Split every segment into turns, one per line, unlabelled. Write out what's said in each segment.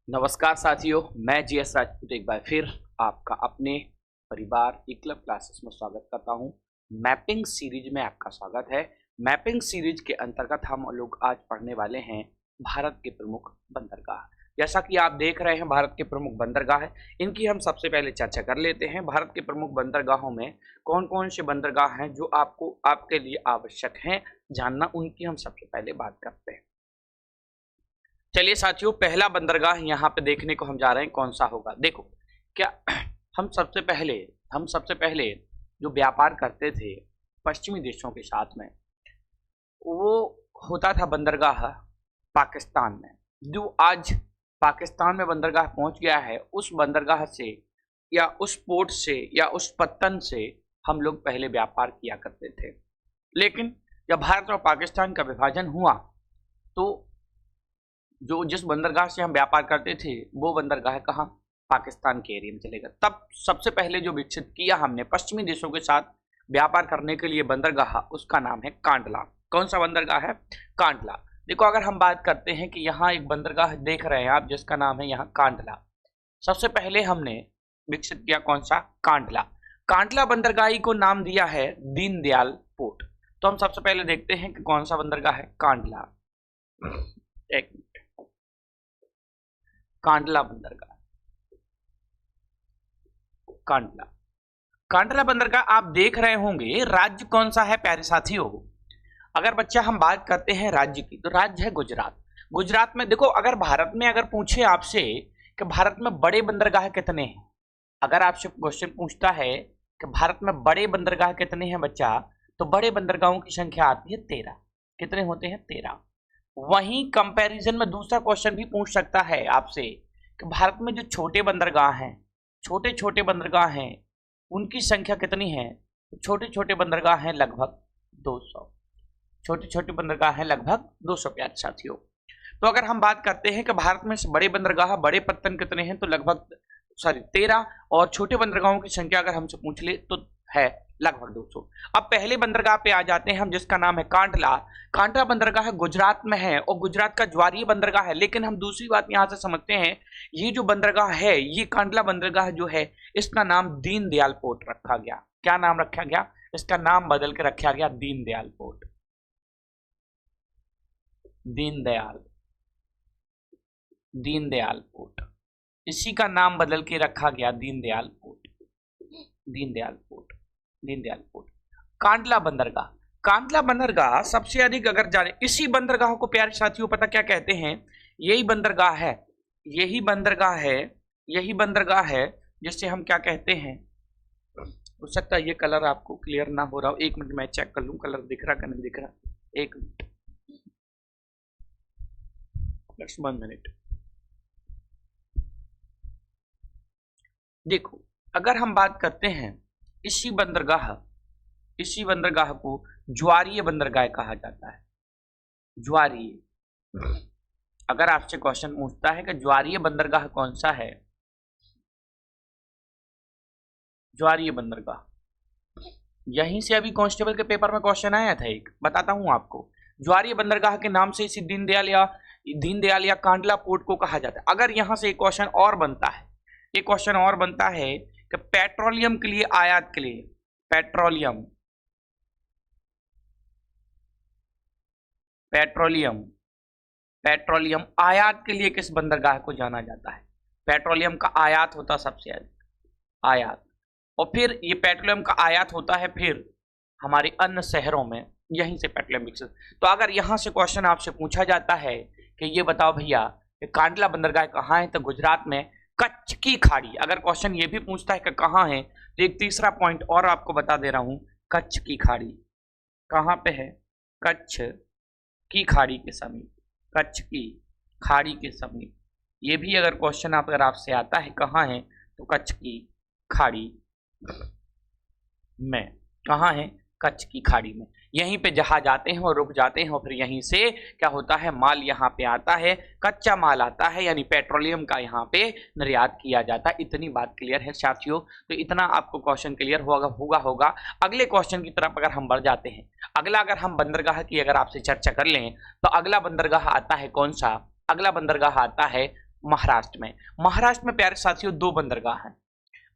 नमस्कार साथियों, मैं जीएस राजपूत एक बार फिर आपका अपने परिवार इक्लब क्लासेस में स्वागत करता हूं। मैपिंग सीरीज में आपका स्वागत है। मैपिंग सीरीज के अंतर्गत हम लोग आज पढ़ने वाले हैं भारत के प्रमुख बंदरगाह। जैसा कि आप देख रहे हैं भारत के प्रमुख बंदरगाह है, इनकी हम सबसे पहले चर्चा कर लेते हैं। भारत के प्रमुख बंदरगाहों में कौन कौन से बंदरगाह हैं जो आपके लिए आवश्यक हैं जानना, उनकी हम सबसे पहले बात करते हैं। चलिए साथियों, पहला बंदरगाह यहाँ पे देखने को हम जा रहे हैं, कौन सा होगा। देखो क्या हम सबसे पहले जो व्यापार करते थे पश्चिमी देशों के साथ में, वो होता था बंदरगाह पाकिस्तान में। जो आज पाकिस्तान में बंदरगाह पहुंच गया है, उस बंदरगाह से या उस पोर्ट से या उस पत्तन से हम लोग पहले व्यापार किया करते थे। लेकिन जब भारत और पाकिस्तान का विभाजन हुआ तो जिस बंदरगाह से हम व्यापार करते थे वो बंदरगाह कहाँ, पाकिस्तान के एरिया में चलेगा। तब सबसे पहले जो विकसित किया हमने पश्चिमी देशों के साथ व्यापार करने के लिए बंदरगाह, उसका नाम है कांडला। कौन सा बंदरगाह है? कांडला। देखो, अगर हम बात करते हैं कि यहाँ एक बंदरगाह देख रहे हैं आप, जिसका नाम है यहाँ कांडला। सबसे पहले हमने विकसित किया कौन सा? कांडला। कांडला बंदरगाही को नाम दिया है दीनदयाल पोर्ट। तो हम सबसे पहले देखते हैं कि कौन सा बंदरगाह है। कांडला। एक कांडला बंदरगाह, कांडला। कांडला बंदरगाह आप देख रहे होंगे। राज्य कौन सा है प्यारे साथियों? अगर बच्चा हम बात करते हैं राज्य की, तो राज्य है गुजरात। गुजरात में देखो, अगर भारत में अगर पूछे आपसे कि भारत में बड़े बंदरगाह कितने हैं, अगर आपसे क्वेश्चन पूछता है कि भारत में बड़े बंदरगाह कितने हैं बच्चा, तो बड़े बंदरगाहों की संख्या आती है 13। कितने होते हैं? 13। वहीं कंपैरिजन में दूसरा क्वेश्चन भी पूछ सकता है आपसे कि भारत में जो छोटे बंदरगाह हैं, छोटे छोटे बंदरगाह हैं, उनकी संख्या कितनी है? तो छोटे छोटे बंदरगाह हैं लगभग 200। छोटे छोटे बंदरगाह हैं लगभग 200 प्यारे साथियों। तो अगर हम बात करते हैं कि भारत में से बड़े बंदरगाह, बड़े पत्तन कितने हैं, तो लगभग 13, और छोटे बंदरगाहों की संख्या अगर हमसे पूछ ले तो है लगभग 200। अब पहले बंदरगाह पे आ जाते हैं हम, जिसका नाम है कांडला। कांडला बंदरगाह गुजरात में है और गुजरात का ज्वारीय बंदरगाह है। लेकिन हम दूसरी बात यहां से समझते हैं, ये जो बंदरगाह है, ये कांडला बंदरगाह जो है, इसका नाम दीनदयाल पोर्ट रखा गया। क्या नाम रखा गया? इसका नाम बदल के रखा गया दीनदयाल पोर्ट। दीनदयाल, दीनदयाल पोर्ट, इसी का नाम बदल के रखा गया Deendayal port. Deendayal port, Deendayal port. Kandla बंदरगाह, कांडला बंदरगाह सबसे अधिक अगर जाने, इसी बंदरगाह को प्यारे साथियों पता क्या कहते हैं? यही बंदरगाह है, यही बंदरगाह है, यही बंदरगाह है जिससे हम क्या कहते हैं। हो सकता है ये कलर आपको क्लियर ना हो रहा हो, 1 मिनट मैं चेक कर लूं कलर दिख रहा कि नहीं दिख रहा। 1 मिनट, 1 मिनट। देखो, अगर हम बात करते हैं इसी बंदरगाह को ज्वारीय बंदरगाह कहा जाता है। ज्वारीय। अगर आपसे क्वेश्चन पूछता है कि ज्वारीय बंदरगाह कौन सा है, ज्वारीय बंदरगाह, यहीं से अभी कांस्टेबल के पेपर में क्वेश्चन आया था एक, बताता हूं आपको। ज्वारीय बंदरगाह के नाम से इसी दीनदयाल या कांडला पोर्ट को कहा जाता है। अगर यहां से एक क्वेश्चन और बनता है, एक क्वेश्चन और बनता है कि पेट्रोलियम के लिए, आयात के लिए, पेट्रोलियम आयात के लिए किस बंदरगाह को जाना जाता है? पेट्रोलियम का आयात होता सबसे अधिक, आयात। और फिर ये पेट्रोलियम का आयात होता है फिर हमारे अन्य शहरों में, यहीं से पेट्रोलियम विकसित। तो अगर यहां से क्वेश्चन आपसे पूछा जाता है कि ये बताओ भैया कांडला बंदरगाह कहाँ है, तो गुजरात में कच्छ की खाड़ी। अगर क्वेश्चन ये भी पूछता है कि कहाँ है, तो एक तीसरा पॉइंट और आपको बता दे रहा हूं, कच्छ की खाड़ी कहाँ पे है? कच्छ की खाड़ी के समीप, कच्छ की खाड़ी के समीप। ये भी अगर क्वेश्चन अगर आपसे आता है कहाँ है, तो कच्छ की खाड़ी में। कहाँ है? कच्छ की खाड़ी में। यहीं पे जहाज आते हैं और रुक जाते हैं, और फिर यहीं से क्या होता है, माल यहाँ पे आता है, कच्चा माल आता है, यानी पेट्रोलियम का यहाँ पे निर्यात किया जाता है। इतनी बात क्लियर है साथियों? तो इतना आपको क्वेश्चन क्लियर होगा। अगले क्वेश्चन की तरफ अगर हम बढ़ जाते हैं, अगला अगर हम बंदरगाह की अगर आपसे चर्चा कर लें, तो अगला बंदरगाह आता है कौन सा? अगला बंदरगाह आता है महाराष्ट्र में प्यारे साथियों दो बंदरगाह हैं।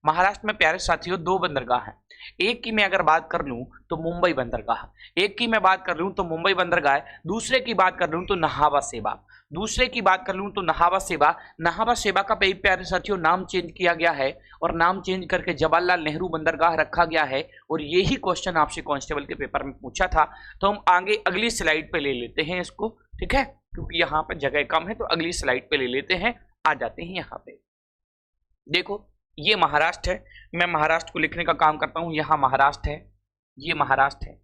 महाराष्ट्र में प्यारे साथियों दो बंदरगाह हैं। एक की मैं अगर बात कर लूं तो मुंबई बंदरगाह, एक की मैं बात कर लूं तो मुंबई बंदरगाह, दूसरे की बात कर लूं तो नाहवा सेवा, दूसरे की बात कर लूं तो नाहवा सेवा। नाहवा सेवा का प्यारे साथियों नाम चेंज किया गया है और नाम चेंज करके जवाहरलाल नेहरू बंदरगाह रखा गया है। और यही क्वेश्चन आपसे कांस्टेबल के पेपर में पूछा था। तो हम आगे अगली स्लाइड पे ले लेते हैं इसको, ठीक है, क्योंकि यहाँ पर जगह कम है तो अगली स्लाइड पे ले लेते हैं। आ जाते हैं यहाँ पे, देखो ये महाराष्ट्र है, मैं महाराष्ट्र को लिखने का काम करता हूं। यहां महाराष्ट्र है, ये महाराष्ट्र है,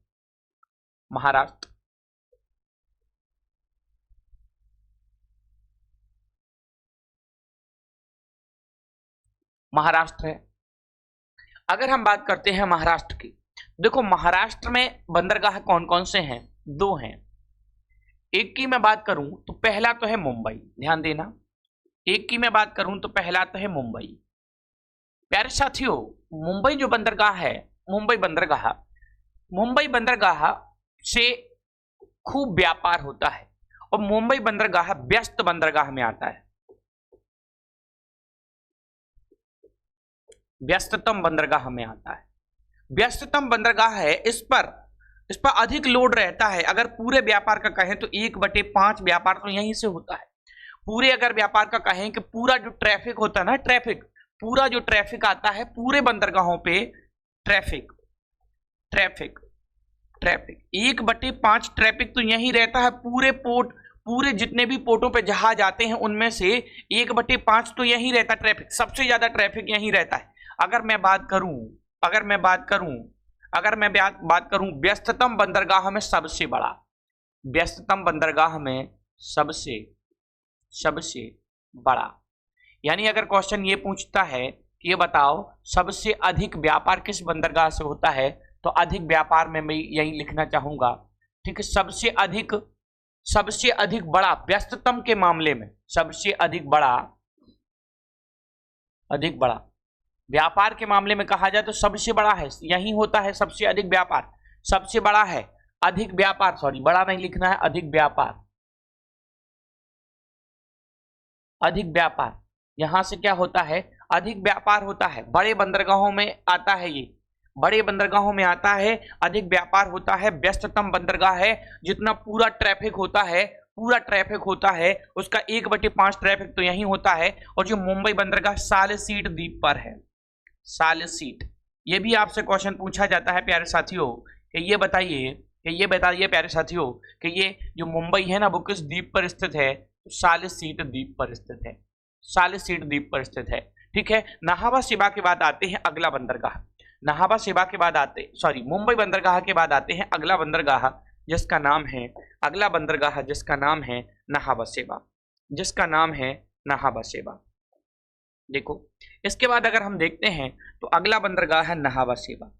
महाराष्ट्र। महाराष्ट्र है। अगर हम बात करते हैं महाराष्ट्र की, देखो महाराष्ट्र में बंदरगाह कौन कौन से हैं? दो हैं। एक की मैं बात करूं तो पहला तो है मुंबई, ध्यान देना। एक की मैं बात करूं तो पहला तो है मुंबई। प्यारे साथियों मुंबई जो बंदरगाह है, मुंबई बंदरगाह से खूब व्यापार होता है और मुंबई बंदरगाह व्यस्त बंदरगाह में आता है, व्यस्ततम बंदरगाह में आता है। व्यस्ततम बंदरगाह है, इस पर अधिक लोड रहता है। अगर पूरे व्यापार का कहें तो 1/5 व्यापार तो यहीं से होता है। पूरे अगर व्यापार का कहें कि पूरा जो ट्रैफिक होता है ना, पूरा जो ट्रैफिक आता है पूरे बंदरगाहों पे, ट्रैफिक 1/5 ट्रैफिक तो यही रहता है। पूरे पोर्ट, पूरे जितने भी पोर्टों पे जहाज आते हैं उनमें से 1/5 तो यही रहता ट्रैफिक, सबसे ज्यादा ट्रैफिक यही रहता है। अगर मैं बात करूं व्यस्ततम बंदरगाह में सबसे बड़ा, व्यस्ततम बंदरगाह में सबसे बड़ा, यानी अगर क्वेश्चन ये पूछता है कि ये बताओ सबसे अधिक व्यापार किस बंदरगाह से होता है, तो अधिक व्यापार में मैं यही लिखना चाहूंगा, ठीक है। सबसे अधिक बड़ा व्यस्ततम के मामले में, सबसे अधिक बड़ा व्यापार के मामले में कहा जाए तो सबसे बड़ा है, यही होता है सबसे अधिक व्यापार। सबसे बड़ा है, अधिक व्यापार, सॉरी बड़ा नहीं लिखना है, अधिक व्यापार। यहां से क्या होता है? अधिक व्यापार होता है। बड़े बंदरगाहों में आता है, ये बड़े बंदरगाहों में आता है, अधिक व्यापार होता है। व्यस्ततम बंदरगाह है, जितना पूरा ट्रैफिक होता है उसका 1/5 ट्रैफिक तो यही होता है। और जो मुंबई बंदरगाह सालिसीट द्वीप पर है, सालिसीट, ये भी आपसे क्वेश्चन पूछा जाता है प्यारे साथियों कि ये बताइए प्यारे साथियों कि ये जो मुंबई है ना वो किस द्वीप पर स्थित है? सालिसीट द्वीप पर स्थित है, सालिसीट द्वीप पर स्थित है, ठीक है। नाहवा सेवा के बाद आते हैं अगला बंदरगाह, नाहवा सेवा के बाद मुंबई बंदरगाह के बाद आते हैं अगला बंदरगाह जिसका नाम है, नाहवा सेवा, देखो इसके बाद अगर हम देखते हैं तो अगला बंदरगाह है नाहवा सेवा,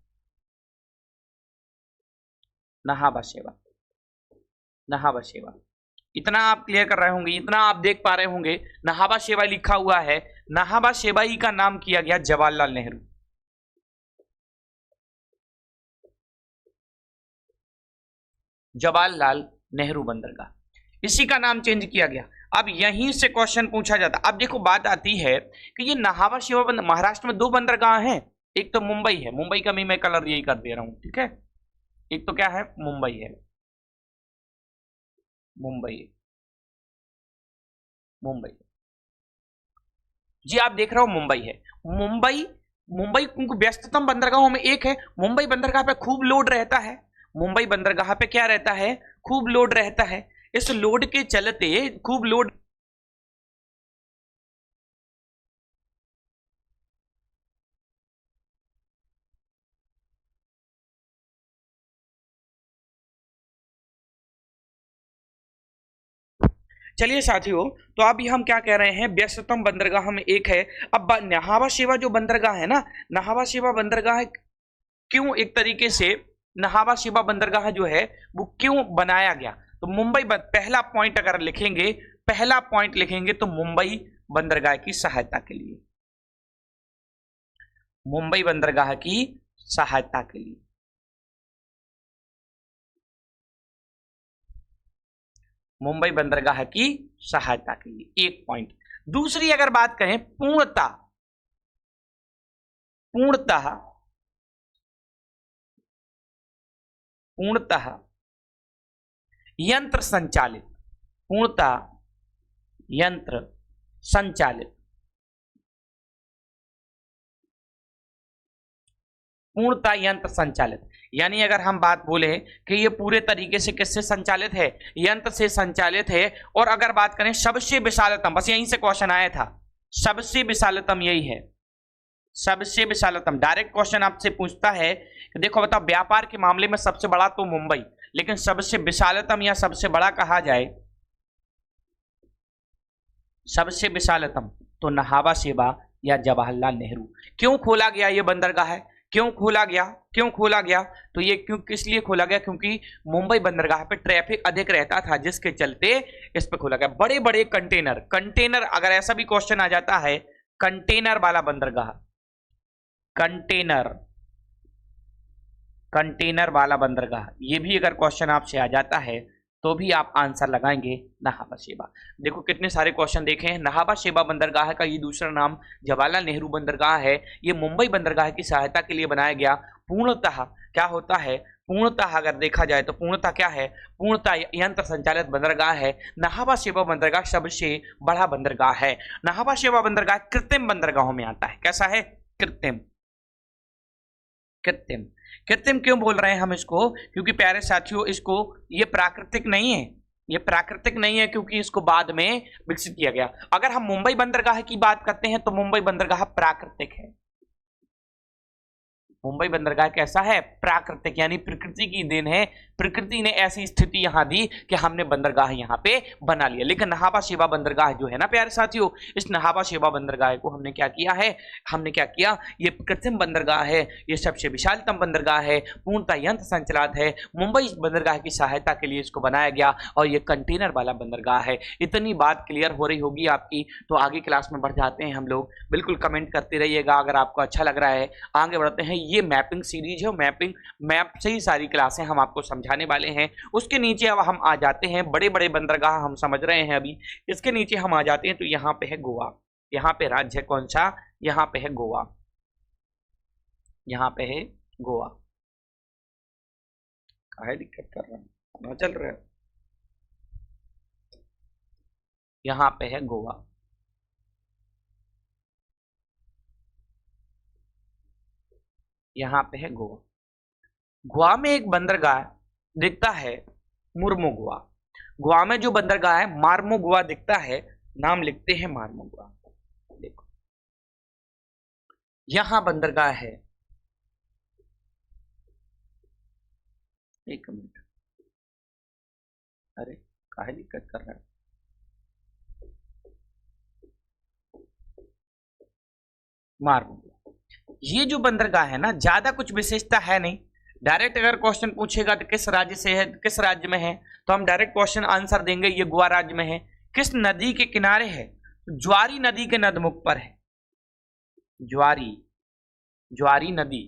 इतना आप क्लियर कर रहे होंगे, इतना आप देख पा रहे होंगे। नाहवा सेवा लिखा हुआ है, नाहवा सेवा ही का नाम किया गया जवाहरलाल नेहरू बंदरगाह, इसी का नाम चेंज किया गया। अब यहीं से क्वेश्चन पूछा जाता। अब देखो बात आती है कि ये नाहवा सेवा महाराष्ट्र में दो बंदरगाह हैं, एक तो मुंबई है, मुंबई का भी मैं कलर यही कर दे रहा हूं, ठीक है। एक तो क्या है? मुंबई है, मुंबई जी, आप देख रहे हो मुंबई है। मुंबई क्योंकि व्यस्ततम बंदरगाहों में एक है। मुंबई बंदरगाह पे खूब लोड रहता है, मुंबई बंदरगाह पे क्या रहता है? खूब लोड रहता है। इस लोड के चलते खूब लोड, चलिए साथियों, तो अभी हम क्या कह रहे हैं? व्यस्ततम बंदरगाह में एक है। अब नाहवा सेवा जो बंदरगाह है ना, नाहवा सेवा बंदरगाह क्यों एक तरीके से नाहवा सेवा बंदरगाह जो है वो क्यों बनाया गया? तो मुंबई पहला पॉइंट अगर लिखेंगे, तो मुंबई बंदरगाह की सहायता के लिए, मुंबई बंदरगाह की सहायता के लिए, मुंबई बंदरगाह की सहायता के लिए एक पॉइंट। दूसरी अगर बात करें पूर्णता, पूर्णतः, पूर्णतः यंत्र संचालित, पूर्णतः यंत्र संचालित, पूर्णतः यंत्र संचालित, यानी अगर हम बात बोले कि ये पूरे तरीके से किससे संचालित है, यंत्र से संचालित है। और अगर बात करें सबसे विशालतम, बस यहीं से क्वेश्चन आया था, सबसे विशालतम यही है, सबसे विशालतम। डायरेक्ट क्वेश्चन आपसे पूछता है कि देखो बताओ व्यापार के मामले में सबसे बड़ा तो मुंबई, लेकिन सबसे विशालतम या सबसे बड़ा कहा जाए, सबसे विशालतम तो नहावा शेवा या जवाहरलाल नेहरू। क्यों खोला गया ये बंदरगाह है, क्यों खोला गया, क्यों खोला गया, तो ये क्यों किस लिए खोला गया, क्योंकि मुंबई बंदरगाह पे ट्रैफिक अधिक रहता था, जिसके चलते इस पे खोला गया। बड़े बड़े कंटेनर, कंटेनर अगर ऐसा भी क्वेश्चन आ जाता है, कंटेनर वाला बंदरगाह, कंटेनर, कंटेनर वाला बंदरगाह, ये भी अगर क्वेश्चन आपसे आ जाता है तो भी आप आंसर लगाएंगे नहावा शेवा। देखो कितने सारे क्वेश्चन देखे हैं। नहावा शेवा बंदरगाह का ये दूसरा नाम जवाहरलाल नेहरू बंदरगाह है। ये मुंबई बंदरगाह की सहायता के लिए बनाया गया। पूर्णतः क्या होता है, पूर्णतः अगर देखा जाए तो पूर्णतः क्या है, पूर्णतः यंत्र संचालित बंदरगाह है। नहावा शेवा बंदरगाह सबसे बड़ा बंदरगाह है। नहावा शेवा बंदरगाह कृत्रिम बंदरगाहों में आता है। कैसा है, कृत्रिम, कृत्रिम। कृत्रिम क्यों बोल रहे हैं हम इसको, क्योंकि प्यारे साथियों इसको, ये प्राकृतिक नहीं है, ये प्राकृतिक नहीं है, क्योंकि इसको बाद में विकसित किया गया। अगर हम मुंबई बंदरगाह की बात करते हैं तो मुंबई बंदरगाह प्राकृतिक है। मुंबई बंदरगाह कैसा है, प्राकृतिक, यानी प्रकृति की देन है। प्रकृति ने ऐसी स्थिति यहां दी कि हमने बंदरगाह यहां पे बना लिया। लेकिन नहावा शेवा बंदरगाह जो है ना प्यारे साथियों, इस नहावा शेवा बंदरगाह को हमने क्या किया है, हमने क्या किया, ये कृत्रिम बंदरगाह है, ये सबसे विशालतम बंदरगाह है, पूर्णतः यंत्र संचालित है। मुंबई बंदरगाह की सहायता के लिए इसको बनाया गया और ये कंटेनर वाला बंदरगाह है। इतनी बात क्लियर हो रही होगी आपकी, तो आगे क्लास में बढ़ जाते हैं हम लोग। बिल्कुल कमेंट करते रहिएगा अगर आपको अच्छा लग रहा है। आगे बढ़ते हैं। ये मैपिंग सीरीज है, मैपिंग मैप से ही सारी क्लासें हम आपको समझाने वाले हैं। उसके नीचे अब हम आ जाते हैं, बड़े बड़े बंदरगाह हम समझ रहे हैं अभी। इसके नीचे हम आ जाते हैं तो यहाँ पे है गोवा। यहाँ पे राज्य है कौन सा, यहाँ पे है गोवा, यहाँ पे है गोवा। काहे दिक्कत कर रहा है, ना चल रहा है। यहाँ पे है गोवा, यहाँ पे है गोवा। गोवा में एक बंदरगाह दिखता है, मुर्मू गोवा। गोवा में जो बंदरगाह है मार्मो गोवा दिखता है, नाम लिखते हैं मार्मो गोवा। देखो यहां बंदरगाह है, एक मिनट, अरे काहे दिक्कत कर रहा है। मार्मो गोवा, ये जो बंदरगाह है ना, ज्यादा कुछ विशेषता है नहीं। डायरेक्ट अगर क्वेश्चन पूछेगा तो किस राज्य से है, किस राज्य में है, तो हम डायरेक्ट क्वेश्चन आंसर देंगे ये गोवा राज्य में है। किस नदी के किनारे है, ज्वारी नदी के नदमुख पर है। ज्वारी, ज्वारी नदी,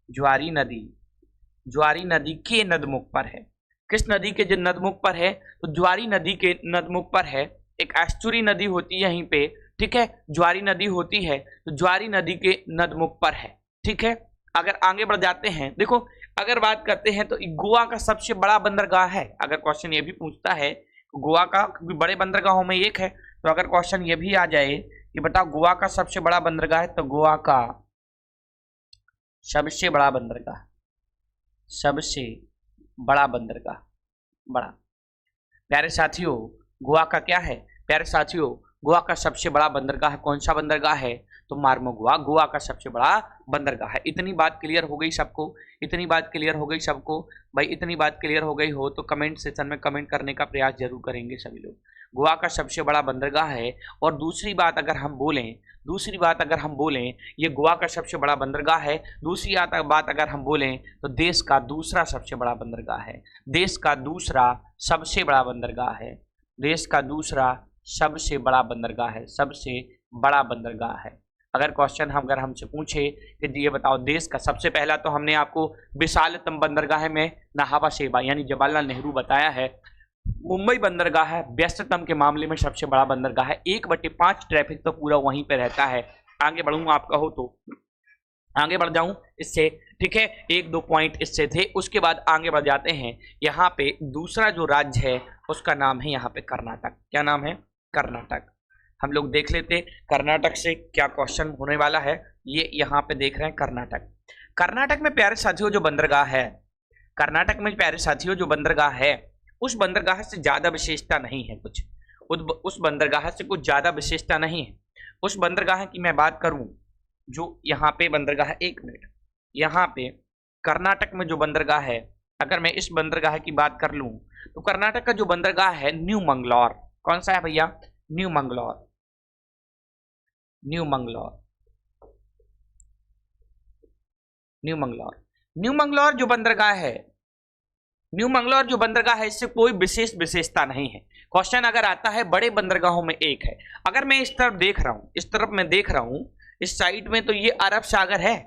ज्वारी नदी, ज्वारी नदी के नदमुख पर है। किस नदी के नदमुख पर है, तो ज्वारी नदी के नदमुख पर है। एक एस्चुरी नदी होती है यहीं पे, ठीक है, ज्वारी नदी होती है, तो ज्वारी नदी के नदमुख पर है। ठीक है, अगर आगे बढ़ जाते हैं, देखो अगर बात करते हैं तो गोवा का सबसे बड़ा बंदरगाह है। अगर क्वेश्चन ये भी पूछता है गोवा का, क्योंकि बड़े बंदरगाहों में एक है, तो अगर क्वेश्चन ये भी आ जाए कि बताओ गोवा का सबसे बड़ा बंदरगाह है, तो गोवा का सबसे बड़ा बंदरगाह, सबसे बड़ा बंदरगाह, बड़ा। प्यारे साथियों गोवा का क्या है, प्यारे साथियों गोवा का सबसे बड़ा बंदरगाह कौन सा बंदरगाह है, तो मार्मो गोवा गोवा का सबसे बड़ा बंदरगाह है। इतनी बात क्लियर हो गई सबको, इतनी बात क्लियर हो गई सबको भाई, इतनी बात क्लियर हो गई हो तो कमेंट सेक्शन में कमेंट करने का प्रयास जरूर करेंगे सभी लोग। गोवा का सबसे बड़ा बंदरगाह है। और दूसरी बात अगर हम बोलें, दूसरी बात अगर हम बोलें, ये गोवा का सबसे बड़ा बंदरगाह है। दूसरी बात अगर हम बोलें तो देश का दूसरा सबसे बड़ा बंदरगाह है। देश का दूसरा सबसे बड़ा बंदरगाह है, देश का दूसरा सबसे बड़ा बंदरगाह है, सबसे बड़ा बंदरगाह है। अगर क्वेश्चन हम अगर हमसे पूछे कि ये बताओ देश का सबसे पहला, तो हमने आपको विशालतम बंदरगाह में नहावा शेवा यानी जवाहरलाल नेहरू बताया है। मुंबई बंदरगाह है व्यस्ततम के मामले में सबसे बड़ा बंदरगाह है, 1/5 ट्रैफिक तो पूरा वहीं पे रहता है। आगे बढ़ूंगा आप कहो तो आगे बढ़ जाऊं इससे, ठीक है, 1-2 पॉइंट इससे थे। उसके बाद आगे बढ़ जाते हैं। यहाँ पे दूसरा जो राज्य है उसका नाम है यहाँ पे कर्नाटक। क्या नाम है? कर्नाटक। हम लोग देख लेते कर्नाटक से क्या क्वेश्चन होने वाला है। ये यहाँ पे देख रहे हैं कर्नाटक। कर्नाटक में प्यारे साथियों जो बंदरगाह है, कर्नाटक में प्यारे साथियों जो बंदरगाह है, उस बंदरगाह से ज्यादा विशेषता नहीं है कुछ। उस बंदरगाह से कुछ ज्यादा विशेषता नहीं है। उस बंदरगाह की मैं बात करूं जो यहाँ पे बंदरगाह है, 1 मिनट, यहाँ पे कर्नाटक में जो बंदरगाह है, अगर मैं इस बंदरगाह की बात कर लूं तो कर्नाटक का जो बंदरगाह है न्यू मंगलौर। कौन सा है भैया? New Mangalore. New Mangalore. New Mangalore. New Mangalore जो बंदरगाह है, न्यू मंगलौर जो बंदरगाह है, इससे कोई विशेष विशेषता नहीं है। क्वेश्चन अगर आता है बड़े बंदरगाहों में एक है। अगर मैं इस तरफ देख रहा हूं, इस तरफ मैं देख रहा हूं, इस साइड में, तो ये अरब सागर है।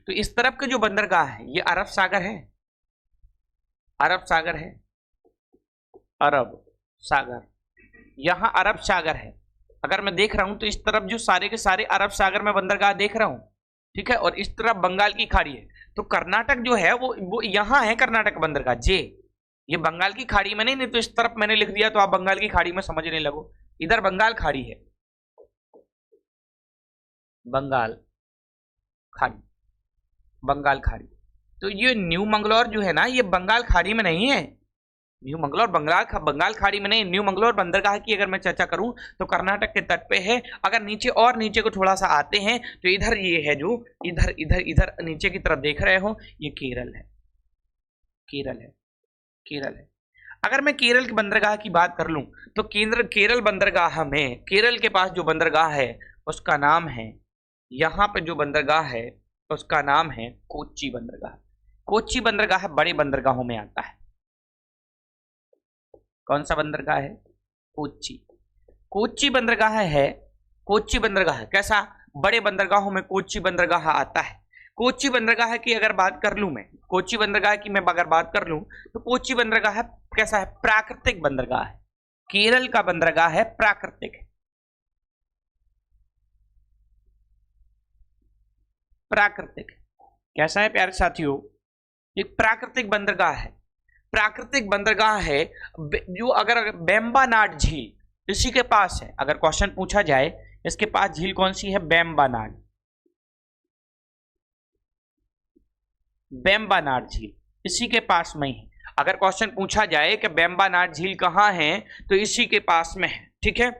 तो इस तरफ के जो बंदरगाह है ये अरब सागर है। अरब सागर है। अरब सागर, यहां अरब सागर है। अगर मैं देख रहा हूं तो इस तरफ जो सारे के सारे अरब सागर में बंदरगाह देख रहा हूं, ठीक है, और इस तरफ बंगाल की खाड़ी है। तो कर्नाटक जो है वो यहां है, कर्नाटक बंदरगाह जे। ये बंगाल की खाड़ी में नहीं तो इस तरफ मैंने लिख दिया तो आप बंगाल की खाड़ी में समझने लगो। इधर बंगाल खाड़ी है, बंगाल खाड़ी, बंगाल खाड़ी। तो ये न्यू मंगलौर जो है ना, ये बंगाल खाड़ी में नहीं है। न्यू मंगलौर बंगाल खाड़ी में नहीं। न्यू मंगलौर बंदरगाह की अगर मैं चर्चा करूं तो कर्नाटक के तट पे है। अगर नीचे और नीचे को थोड़ा सा आते हैं तो इधर ये है, जो इधर इधर इधर नीचे की तरफ देख रहे हो, ये केरल है। केरल है। केरल है। अगर मैं केरल के बंदरगाह की बात कर लूं तो केरल बंदरगाह में, केरल के पास जो बंदरगाह है उसका नाम है, यहाँ पे जो बंदरगाह है उसका नाम है कोच्चि बंदरगाह। कोच्चि बंदरगाह बड़े बंदरगाहों में आता है। कौन सा बंदरगाह है? कोच्चि। कोच्चि बंदरगाह है। कोच्चि बंदरगाह कैसा? बड़े बंदरगाहों में कोच्चि बंदरगाह आता है। कोच्चि बंदरगाह की अगर बात कर लूं मैं, कोच्चि बंदरगाह की मैं अगर बात कर लूं तो कोच्चि बंदरगाह कैसा है? प्राकृतिक बंदरगाह है। केरल का बंदरगाह है, प्राकृतिक है। प्राकृतिक कैसा है प्यारे साथियों? एक प्राकृतिक बंदरगाह है। प्राकृतिक बंदरगाह है जो अगर बेम्बानाड झील इसी के पास है। अगर क्वेश्चन पूछा जाए इसके पास झील कौन सी है? बेम्बानाड। बेम्बानाड झील इसी के पास में ही। अगर क्वेश्चन पूछा जाए कि बेम्बानाड झील कहाँ है तो इसी के पास में है, ठीक है।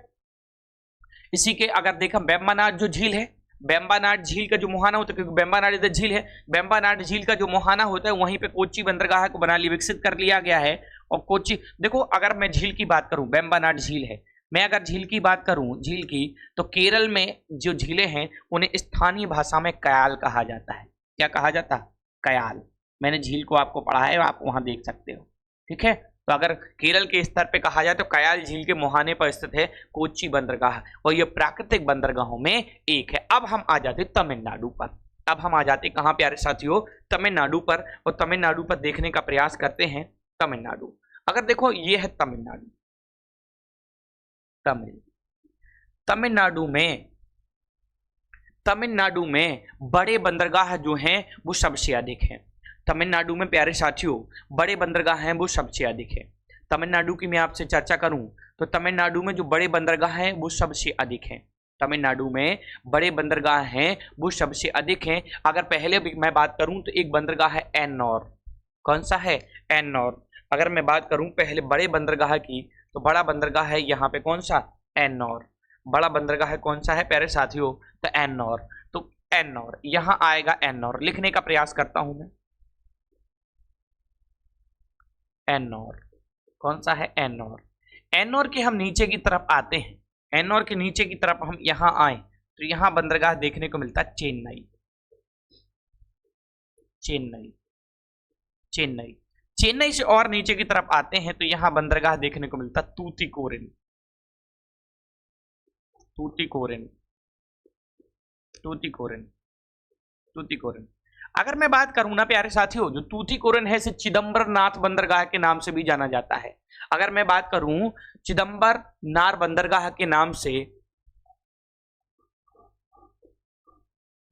इसी के अगर देखा बेम्बानाड जो झील है, बेम्बानाड झील का जो मुहाना होता है, क्योंकि बेम्बानाड इधर झील है, बेम्बानाड झील का जो मुहाना होता है वहीं पे कोच्चि बंदरगाह को बना लिया, विकसित कर लिया गया है। और कोच्चि देखो, अगर मैं झील की बात करूं, बेम्बानाड झील है, मैं अगर झील की बात करूं झील की, तो केरल में जो झीलें हैं उन्हें स्थानीय भाषा में कयाल कहा जाता है। क्या कहा जाता है? कयाल। मैंने झील को आपको पढ़ा है, आप वहां देख सकते हो, ठीक है। तो अगर केरल के स्तर पे कहा जाए तो कयाल झील के मुहाने पर स्थित है कोच्चि बंदरगाह, और यह प्राकृतिक बंदरगाहों में एक है। अब हम आ जाते तमिलनाडु पर। अब हम आ जाते कहां प्यारे साथियों? तमिलनाडु पर। और तमिलनाडु पर देखने का प्रयास करते हैं। तमिलनाडु, अगर देखो ये है तमिलनाडु। तमिलनाडु में बड़े बंदरगाह जो हैं वो सबसे अधिक हैं। तमिलनाडु में प्यारे साथियों बड़े बंदरगाह हैं वो सबसे अधिक है। तमिलनाडु की मैं आपसे चर्चा करूं तो तमिलनाडु में जो बड़े बंदरगाह हैं वो सबसे अधिक हैं। तमिलनाडु में बड़े बंदरगाह हैं वो सबसे अधिक हैं। अगर पहले मैं बात करूं तो एक बंदरगाह है एन्नौर। कौन सा है? एन्नौर। अगर मैं बात करूं पहले बड़े बंदरगाह की तो बड़ा बंदरगाह है यहाँ पे कौन सा? एन्नौर। बड़ा बंदरगाह कौन सा है प्यारे साथियों? तो एन्नौर। तो एन्नौर यहां आएगा। एन्नौर लिखने का प्रयास करता हूं मैं। एन्नौर कौन सा है? एन्नौर। एन्नौर के हम नीचे की तरफ आते हैं। एन्नौर के नीचे की तरफ हम यहां आए तो यहां बंदरगाह देखने को मिलता है चेन्नई। चेन्नई। चेन्नई। चेन्नई से और नीचे की तरफ आते हैं तो यहां बंदरगाह देखने को मिलता है तूतीकोरिन। तूतीकोरिन। तूतीकोरिन। तूतीकोरिन। अगर मैं बात करूं ना प्यारे साथियों, जो तूतीकोरिन है इसे चिदम्बरनाथ बंदरगाह के नाम से भी जाना जाता है। अगर मैं बात करूं चिदम्बरनार बंदरगाह के नाम से,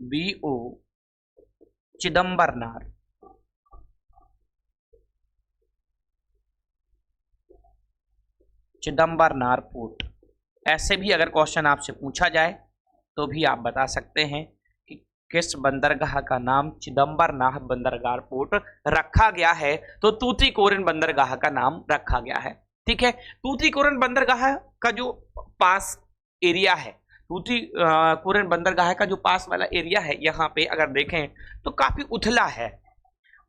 BO चिदम्बरनार, चिदम्बरनार पोर्ट, ऐसे भी अगर क्वेश्चन आपसे पूछा जाए तो भी आप बता सकते हैं कि किस बंदरगाह का नाम चिदम्बरनाथ बंदरगाह पोर्ट रखा गया है, तो तूतीकोरिन बंदरगाह का नाम रखा गया है। ठीक है, तूतीकोरिन बंदरगाह का जो पास एरिया है, तूतीकोरिन बंदरगाह का जो पास वाला एरिया है, यहाँ पे अगर देखें तो काफी उथला है।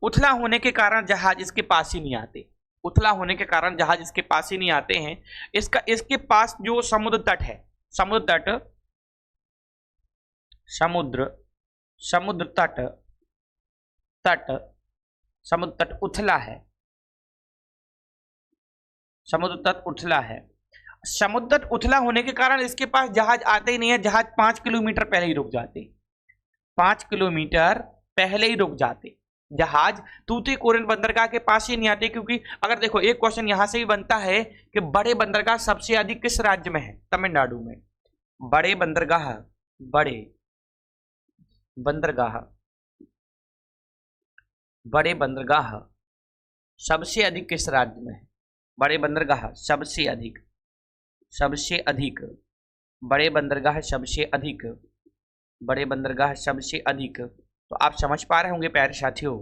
उथला होने के कारण जहाज इसके पास ही नहीं आते, उथला होने के कारण जहाज इसके पास ही नहीं आते हैं। इसके पास जो समुद्र तट है, समुद्र तट, समुद्र तट उथला है, समुद्र तट उथला है। समुद्र तट उथला होने के कारण इसके पास जहाज आते ही नहीं है। जहाज 5 किलोमीटर पहले ही रुक जाते, 5 किलोमीटर पहले ही रुक जाते जहाज तूतीकोरिन बंदरगाह के पास ही नहीं आते। क्योंकि अगर देखो एक क्वेश्चन यहां से भी बनता है कि बड़े बंदरगाह सबसे अधिक किस राज्य में है, तमिलनाडु में। बड़े बंदरगाह सबसे अधिक किस राज्य में है? बड़े बंदरगाह सबसे अधिक, बड़े बंदरगाह सबसे अधिक, बड़े बंदरगाह सबसे अधिक। तो आप समझ पा रहे होंगे प्यारे साथियों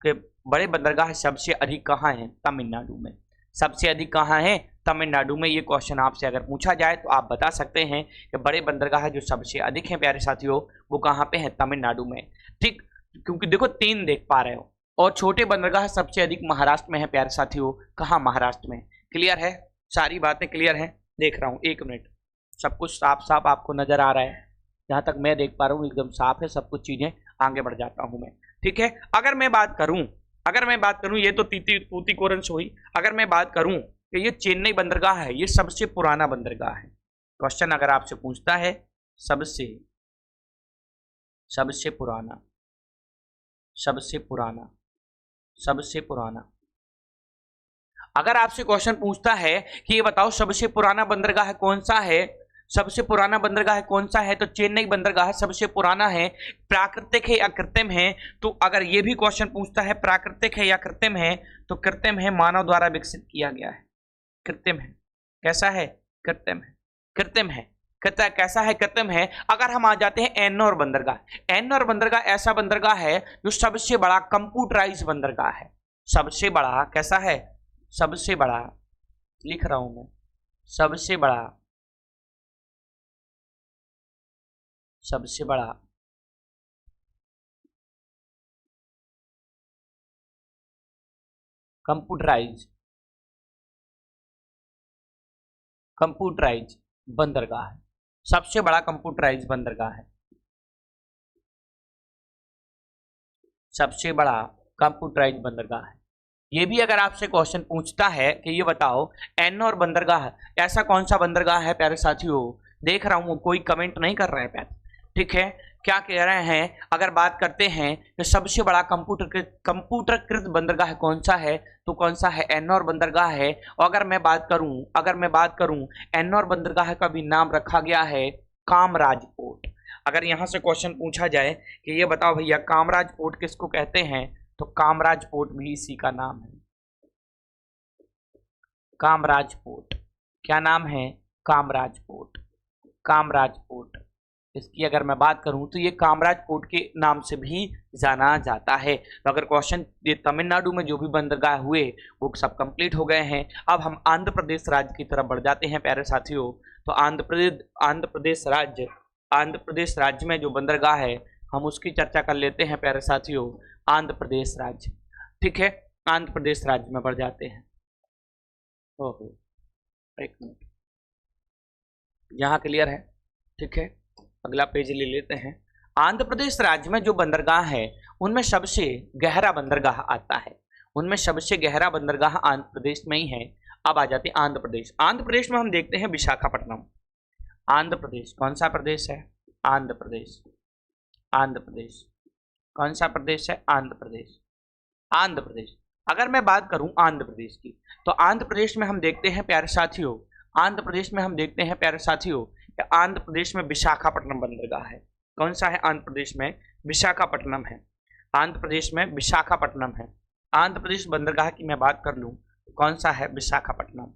कि बड़े बंदरगाह सबसे अधिक कहाँ हैं? तमिलनाडु में। सबसे अधिक कहाँ है? तमिलनाडु में। ये क्वेश्चन आपसे अगर पूछा जाए तो आप बता सकते हैं कि बड़े बंदरगाह जो सबसे अधिक हैं प्यारे साथियों वो कहाँ पे हैं? तमिलनाडु में। ठीक, क्योंकि देखो 3 देख पा रहे हो, और छोटे बंदरगाह सबसे अधिक महाराष्ट्र में है प्यारे साथियों। कहाँ? महाराष्ट्र में। क्लियर है? सारी बातें क्लियर हैं? देख रहा हूँ, 1 मिनट, सब कुछ साफ साफ आपको नजर आ रहा है? जहाँ तक मैं देख पा रहा हूँ एकदम साफ है सब कुछ चीजें। आगे बढ़ जाता हूँ मैं। ठीक है, अगर मैं बात करूँ ये तो तूतीकोरिन से हुई। अगर मैं बात करूँ कि ये चेन्नई बंदरगाह है, ये सबसे पुराना बंदरगाह है। क्वेश्चन अगर आपसे पूछता है सबसे पुराना, अगर आपसे क्वेश्चन पूछता है कि ये बताओ सबसे पुराना बंदरगाह कौन सा है, सबसे पुराना बंदरगाह कौन सा है, तो चेन्नई बंदरगाह सबसे पुराना है। प्राकृतिक है या कृत्रिम है? तो अगर ये भी क्वेश्चन पूछता है प्राकृतिक है या कृत्रिम है, तो कृत्रिम है, मानव द्वारा विकसित किया गया है। कृत्रिम है। कैसा है? कृत्रिम है। कृत्रिम है। कैसा है? कृत्रिम है। अगर हम आ जाते हैं एन्नौर बंदरगाह। एन्नौर बंदरगाह ऐसा बंदरगाह है जो सबसे बड़ा कंप्यूटराइज बंदरगाह है। सबसे बड़ा, कैसा है? सबसे बड़ा, लिख रहा हूं मैं, सबसे बड़ा कंप्यूटराइज बंदरगाह है। सबसे बड़ा कंप्यूटराइज बंदरगाह है, सबसे बड़ा कंप्यूटराइज बंदरगाह है। ये भी अगर आपसे क्वेश्चन पूछता है कि ये बताओ एन्नौर बंदरगाह ऐसा कौन सा बंदरगाह है प्यारे साथियों, देख रहा हूँ कोई कमेंट नहीं कर रहा है प्यारे। ठीक है, क्या कह रहे हैं? अगर बात करते हैं कि सबसे बड़ा कंप्यूटरकृत बंदरगाह कौन सा है, तो कौन सा है? एन्नौर बंदरगाह है। और अगर मैं बात करूं एन्नौर बंदरगाह का भी नाम रखा गया है कामराज पोर्ट। अगर यहां से क्वेश्चन पूछा जाए कि ये बताओ भैया कामराज पोर्ट किसको कहते हैं, तो कामराज पोर्ट भी इसी का नाम है। कामराज पोर्ट, क्या नाम है? कामराज पोर्ट। इसकी अगर मैं बात करूं तो ये कामराज पोर्ट के नाम से भी जाना जाता है। तो अगर क्वेश्चन ये तमिलनाडु में जो भी बंदरगाह हुए वो सब कंप्लीट हो गए हैं। अब हम आंध्र प्रदेश राज्य की तरफ बढ़ जाते हैं प्यारे साथियों। तो आंध्र प्रदेश राज्य में जो बंदरगाह है हम उसकी चर्चा कर लेते हैं प्यारे साथियों। आंध्र प्रदेश राज्य, ठीक है, आंध्र प्रदेश राज्य में बढ़ जाते हैं। ओहो, 1 मिनट, यहाँ क्लियर है? ठीक है, अगला पेज ले लेते हैं। आंध्र प्रदेश राज्य में जो बंदरगाह है उनमें सबसे गहरा बंदरगाह आता है, उनमें सबसे गहरा बंदरगाह आंध्र प्रदेश में ही है। अब आ जाते हैं आंध्र प्रदेश। आंध्र प्रदेश में हम देखते हैं विशाखापट्टनम। आंध्र प्रदेश कौन सा प्रदेश है? आंध्र प्रदेश कौन सा प्रदेश है? आंध्र प्रदेश। आंध्र प्रदेश। अगर मैं बात करूं आंध्र प्रदेश की, तो आंध्र प्रदेश में हम देखते हैं प्यारे साथियों, आंध्र प्रदेश में हम देखते हैं प्यारे साथियों, आंध्र प्रदेश में विशाखापट्टनम बंदरगाह है। कौन सा है? आंध्र प्रदेश में विशाखापट्टनम है। आंध्र प्रदेश में विशाखापट्टनम है। आंध्र प्रदेश बंदरगाह की मैं बात कर लूं तो कौन सा है? विशाखापट्टनम।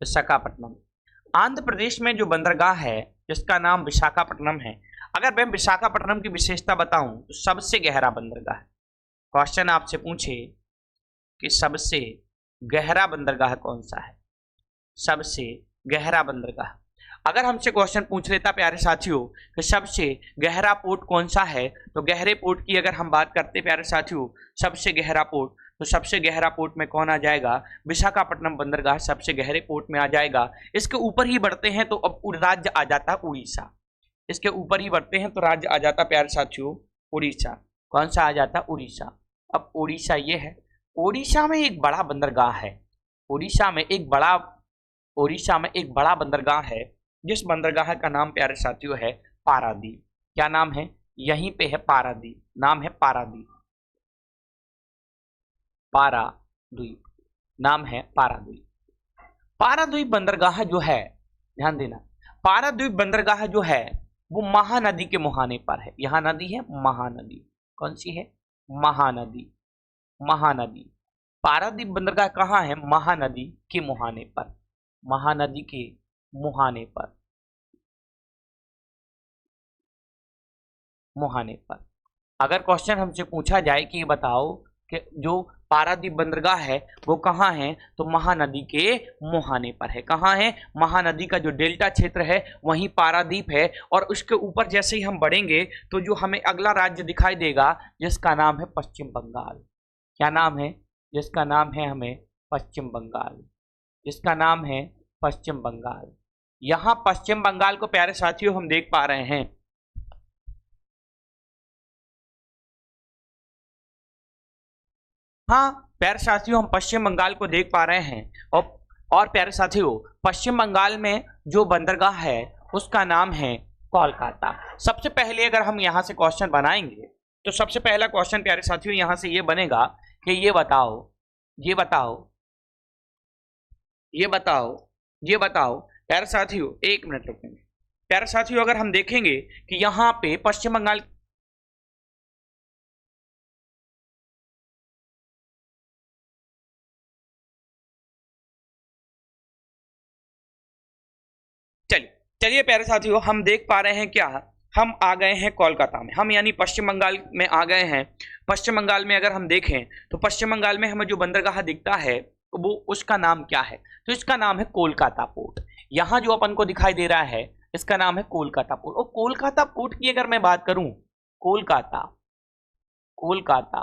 विशाखापट्टनम। आंध्र प्रदेश में जो बंदरगाह है जिसका नाम विशाखापट्टनम है, अगर मैं विशाखापट्टनम की विशेषता बताऊं तो सबसे गहरा बंदरगाह है। क्वेश्चन आपसे पूछे कि सबसे गहरा बंदरगाह कौन सा है? सबसे गहरा बंदरगाह। अगर हमसे क्वेश्चन पूछ लेता प्यारे साथियों कि सबसे गहरा पोर्ट कौन सा है, तो गहरे पोर्ट की अगर हम बात करते प्यारे साथियों, सबसे गहरा पोर्ट, तो सबसे गहरा पोर्ट में कौन आ जाएगा? विशाखापट्टनम बंदरगाह सबसे गहरे पोर्ट में आ जाएगा। इसके ऊपर ही बढ़ते हैं तो अब राज्य आ जाता उड़ीसा। इसके ऊपर ही बढ़ते हैं तो राज्य आ जाता प्यारे साथियों उड़ीसा। कौन सा आ जाता? उड़ीसा। अब उड़ीसा ये है। उड़ीसा में एक बड़ा बंदरगाह है। उड़ीसा में एक बड़ा बंदरगाह है, जिस बंदरगाह का नाम प्यारे साथियों है पारादीप। क्या नाम है? यहीं पे है पारादीप। नाम है पारादीप। पारादीप नाम है पारादीप। पारादीप बंदरगाह जो है, ध्यान देना, पारादीप बंदरगाह जो है वो महानदी के मुहाने पर है। यहाँ नदी है महानदी। कौन सी है? महानदी। महानदी। पारादीप बंदरगाह कहाँ है? महानदी के मुहाने पर। महानदी के मुहाने पर। मुहाने पर। अगर क्वेश्चन हमसे पूछा जाए कि ये बताओ कि जो पारादीप बंदरगाह है वो कहाँ है, तो महानदी के मुहाने पर है। कहाँ है? महानदी का जो डेल्टा क्षेत्र है वहीं पारादीप है। और उसके ऊपर जैसे ही हम बढ़ेंगे तो जो हमें अगला राज्य दिखाई देगा जिसका नाम है पश्चिम बंगाल। क्या नाम है? जिसका नाम है हमें पश्चिम बंगाल। जिसका नाम है पश्चिम बंगाल। यहाँ पश्चिम बंगाल को प्यारे साथियों हम देख पा रहे हैं। हाँ प्यारे साथियों, हम पश्चिम बंगाल को देख पा रहे हैं। और प्यारे साथियों, पश्चिम बंगाल में जो बंदरगाह है उसका नाम है कोलकाता। सबसे पहले अगर हम यहाँ से क्वेश्चन बनाएंगे तो सबसे पहला क्वेश्चन प्यारे साथियों यहाँ से ये बनेगा कि ये बताओ प्यारे साथियों, एक मिनट रुकेंगे प्यारे साथियों। अगर हम देखेंगे कि यहाँ पे पश्चिम बंगाल, चलिए प्यारे साथियों, हम देख पा रहे हैं क्या, हम आ गए हैं कोलकाता में। हम यानी पश्चिम बंगाल में आ गए हैं। पश्चिम बंगाल में अगर हम देखें तो पश्चिम बंगाल में हमें जो बंदरगाह दिखता है वो उसका नाम क्या है, तो इसका नाम है कोलकाता पोर्ट। यहाँ जो अपन को दिखाई दे रहा है इसका नाम है कोलकाता पोर्ट। और कोलकाता पोर्ट की अगर मैं बात करूं, कोलकाता कोलकाता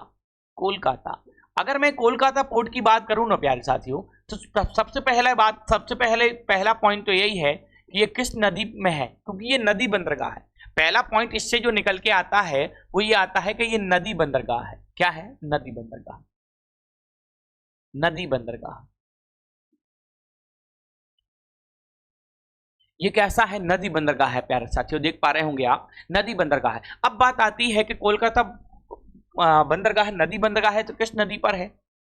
कोलकाता अगर मैं कोलकाता पोर्ट की बात करूं ना प्यारे साथियों, तो सबसे पहला पॉइंट तो यही है कि ये किस नदी में है, क्योंकि ये नदी बंदरगाह है। पहला पॉइंट इससे जो निकल के आता है वो ये आता है कि ये नदी बंदरगाह है। क्या है? नदी बंदरगाह। नदी बंदरगाह ये कैसा है? नदी बंदरगाह है प्यारे साथियों, देख पा रहे होंगे आप, नदी बंदरगाह है। अब बात आती है कि कोलकाता बंदरगाह नदी बंदरगाह है तो किस नदी पर है?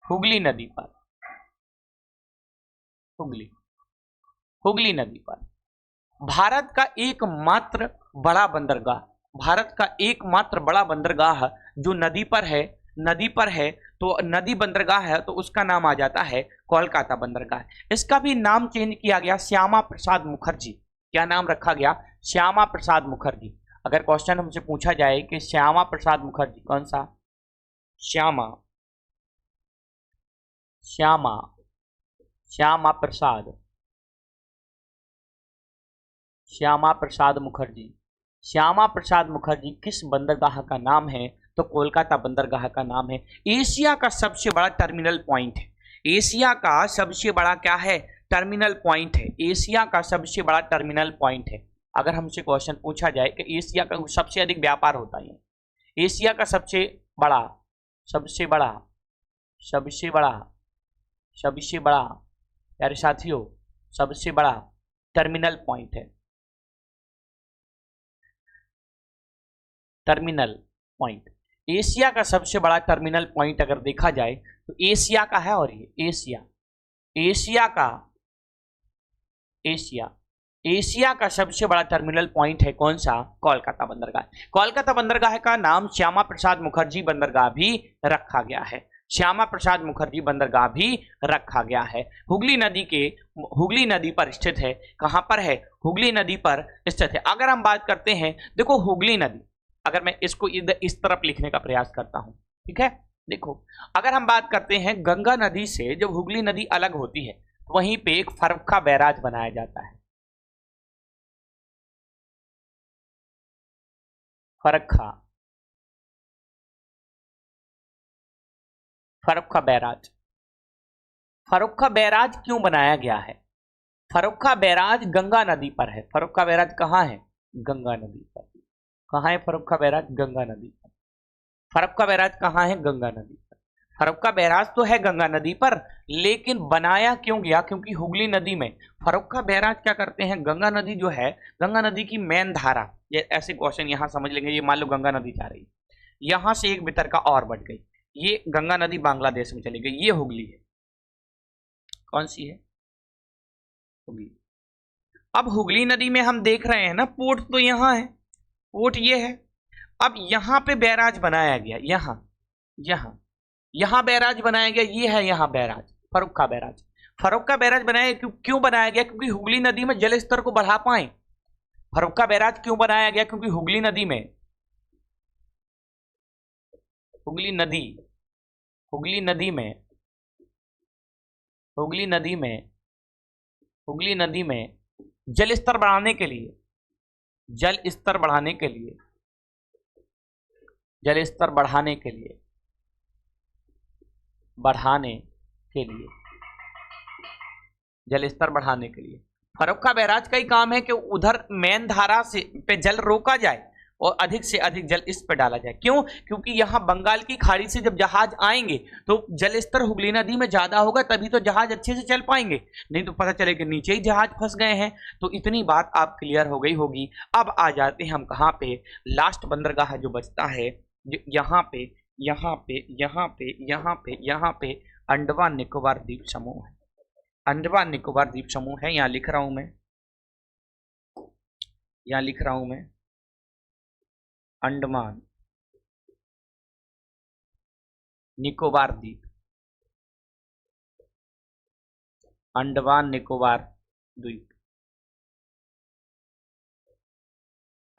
हुगली नदी पर। हुगली नदी पर। भारत का एकमात्र बड़ा बंदरगाह जो नदी पर है तो नदी बंदरगाह है, तो उसका नाम आ जाता है कोलकाता बंदरगाह। इसका भी नाम चेंज किया गया, श्यामा प्रसाद मुखर्जी। क्या नाम रखा गया? श्यामा प्रसाद मुखर्जी। अगर क्वेश्चन हमसे पूछा जाए कि श्यामा प्रसाद मुखर्जी कौन सा? श्यामा प्रसाद मुखर्जी किस बंदरगाह का नाम है? तो कोलकाता बंदरगाह का नाम है। एशिया का सबसे बड़ा टर्मिनल पॉइंट है। एशिया का सबसे बड़ा क्या है? टर्मिनल पॉइंट है। एशिया का सबसे बड़ा टर्मिनल पॉइंट है। अगर हमसे क्वेश्चन पूछा जाए कि एशिया का सबसे अधिक व्यापार होता है, एशिया का सबसे बड़ा यारे साथियों, सबसे बड़ा टर्मिनल पॉइंट है, टर्मिनल पॉइंट। एशिया का सबसे बड़ा टर्मिनल पॉइंट अगर देखा जाए तो एशिया का है, और ये एशिया का सबसे बड़ा टर्मिनल पॉइंट है कौन सा? कोलकाता बंदरगाह। कोलकाता बंदरगाह का नाम श्यामा प्रसाद मुखर्जी बंदरगाह भी रखा गया है, श्यामा प्रसाद मुखर्जी बंदरगाह भी रखा गया है। हुगली नदी पर स्थित है। कहां पर है? हुगली नदी पर स्थित है। अगर हम बात करते हैं, देखो हुगली नदी, अगर मैं इसको इस तरफ लिखने का प्रयास करता हूं, ठीक है, देखो अगर हम बात करते हैं गंगा नदी से जब हुगली नदी अलग होती है तो वहीं पे एक फरक्का बैराज बनाया जाता है, फरक्का बैराज। फरक्का बैराज क्यों बनाया गया है? फरक्का बैराज गंगा नदी पर है। फरक्का बैराज कहाँ है? गंगा नदी पर। कहाँ है फरक्का बैराज? गंगा नदी पर। फरक्का बैराज कहाँ है? गंगा नदी पर। फरक्का बैराज तो है गंगा नदी पर, लेकिन बनाया क्यों गया? क्योंकि हुगली नदी में फरक्का बैराज क्या करते हैं, गंगा नदी जो है, गंगा नदी की मेन धारा, ये ऐसे क्वेश्चन यहां समझ लेंगे, ये मान लो गंगा नदी जा रही है, यहां से एक बितरका और बढ़ गई, ये गंगा नदी बांग्लादेश में चली गई, ये हुगली है। कौन सी है? हुगली। अब हुगली नदी में हम देख रहे हैं ना, पोर्ट तो यहां है, पोर्ट ये है। अब यहां पे बैराज बनाया गया, यहां बैराज बनाया गया, ये है यहां barrage, Farakka barrage. Farakka barrage बनाया क्यों बनाया गया? क्योंकि हुगली नदी में जल स्तर को बढ़ा पाए। फरक्का बैराज क्यों बनाया गया? क्योंकि हुगली नदी में जल स्तर बढ़ाने के लिए, जल स्तर बढ़ाने के लिए फरक्का बैराज का ही काम है कि उधर मेन धारा से पे जल रोका जाए और अधिक से अधिक जल इस पे डाला जाए। क्यों? क्योंकि यहाँ बंगाल की खाड़ी से जब जहाज आएंगे तो जल स्तर हुगली नदी में ज्यादा होगा, तभी तो जहाज अच्छे से चल पाएंगे, नहीं तो पता चलेगा नीचे ही जहाज फंस गए हैं। तो इतनी बात आप क्लियर हो गई होगी। अब आ जाते हैं हम कहाँ पे, लास्ट बंदरगाह जो बचता है यहाँ पे अंडमान निकोबार द्वीप समूह है। अंडमान निकोबार द्वीप समूह है, यहाँ लिख रहा हूं मैं, अंडमान निकोबार द्वीप, अंडमान निकोबार द्वीप,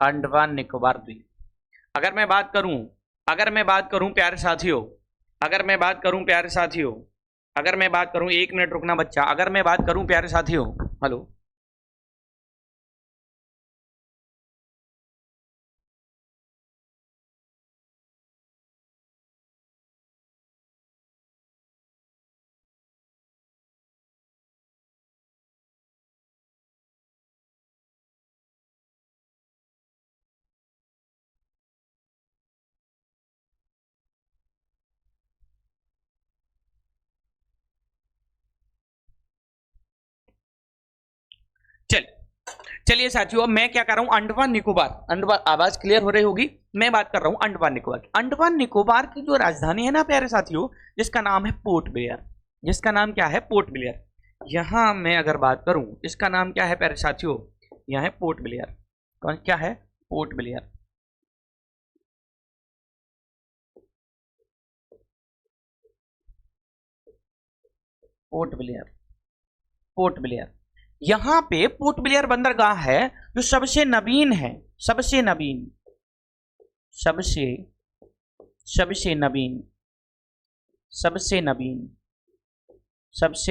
अंडमान निकोबार द्वीप। अगर मैं बात करूं प्यारे साथियों, एक मिनट रुकना बच्चा, अगर मैं बात करूं प्यारे साथियों, हेलो, चलिए साथियों, अब मैं क्या कर रहा हूं, अंडमान निकोबार, आवाज क्लियर हो रही होगी, मैं बात कर रहा हूं अंडमान निकोबार की। अंडमान निकोबार की जो राजधानी है ना प्यारे साथियों, जिसका नाम है पोर्ट ब्लेयर, जिसका नाम क्या है? Port Blair. यहां मैं अगर बात करूं, इसका नाम क्या है प्यारे साथियों? यह है पोर्ट ब्लेयर। कौन? क्या है? Port Blair. Port Blair. यहां पे पोर्ट ब्लेयर बंदरगाह है जो सबसे नवीन है, सबसे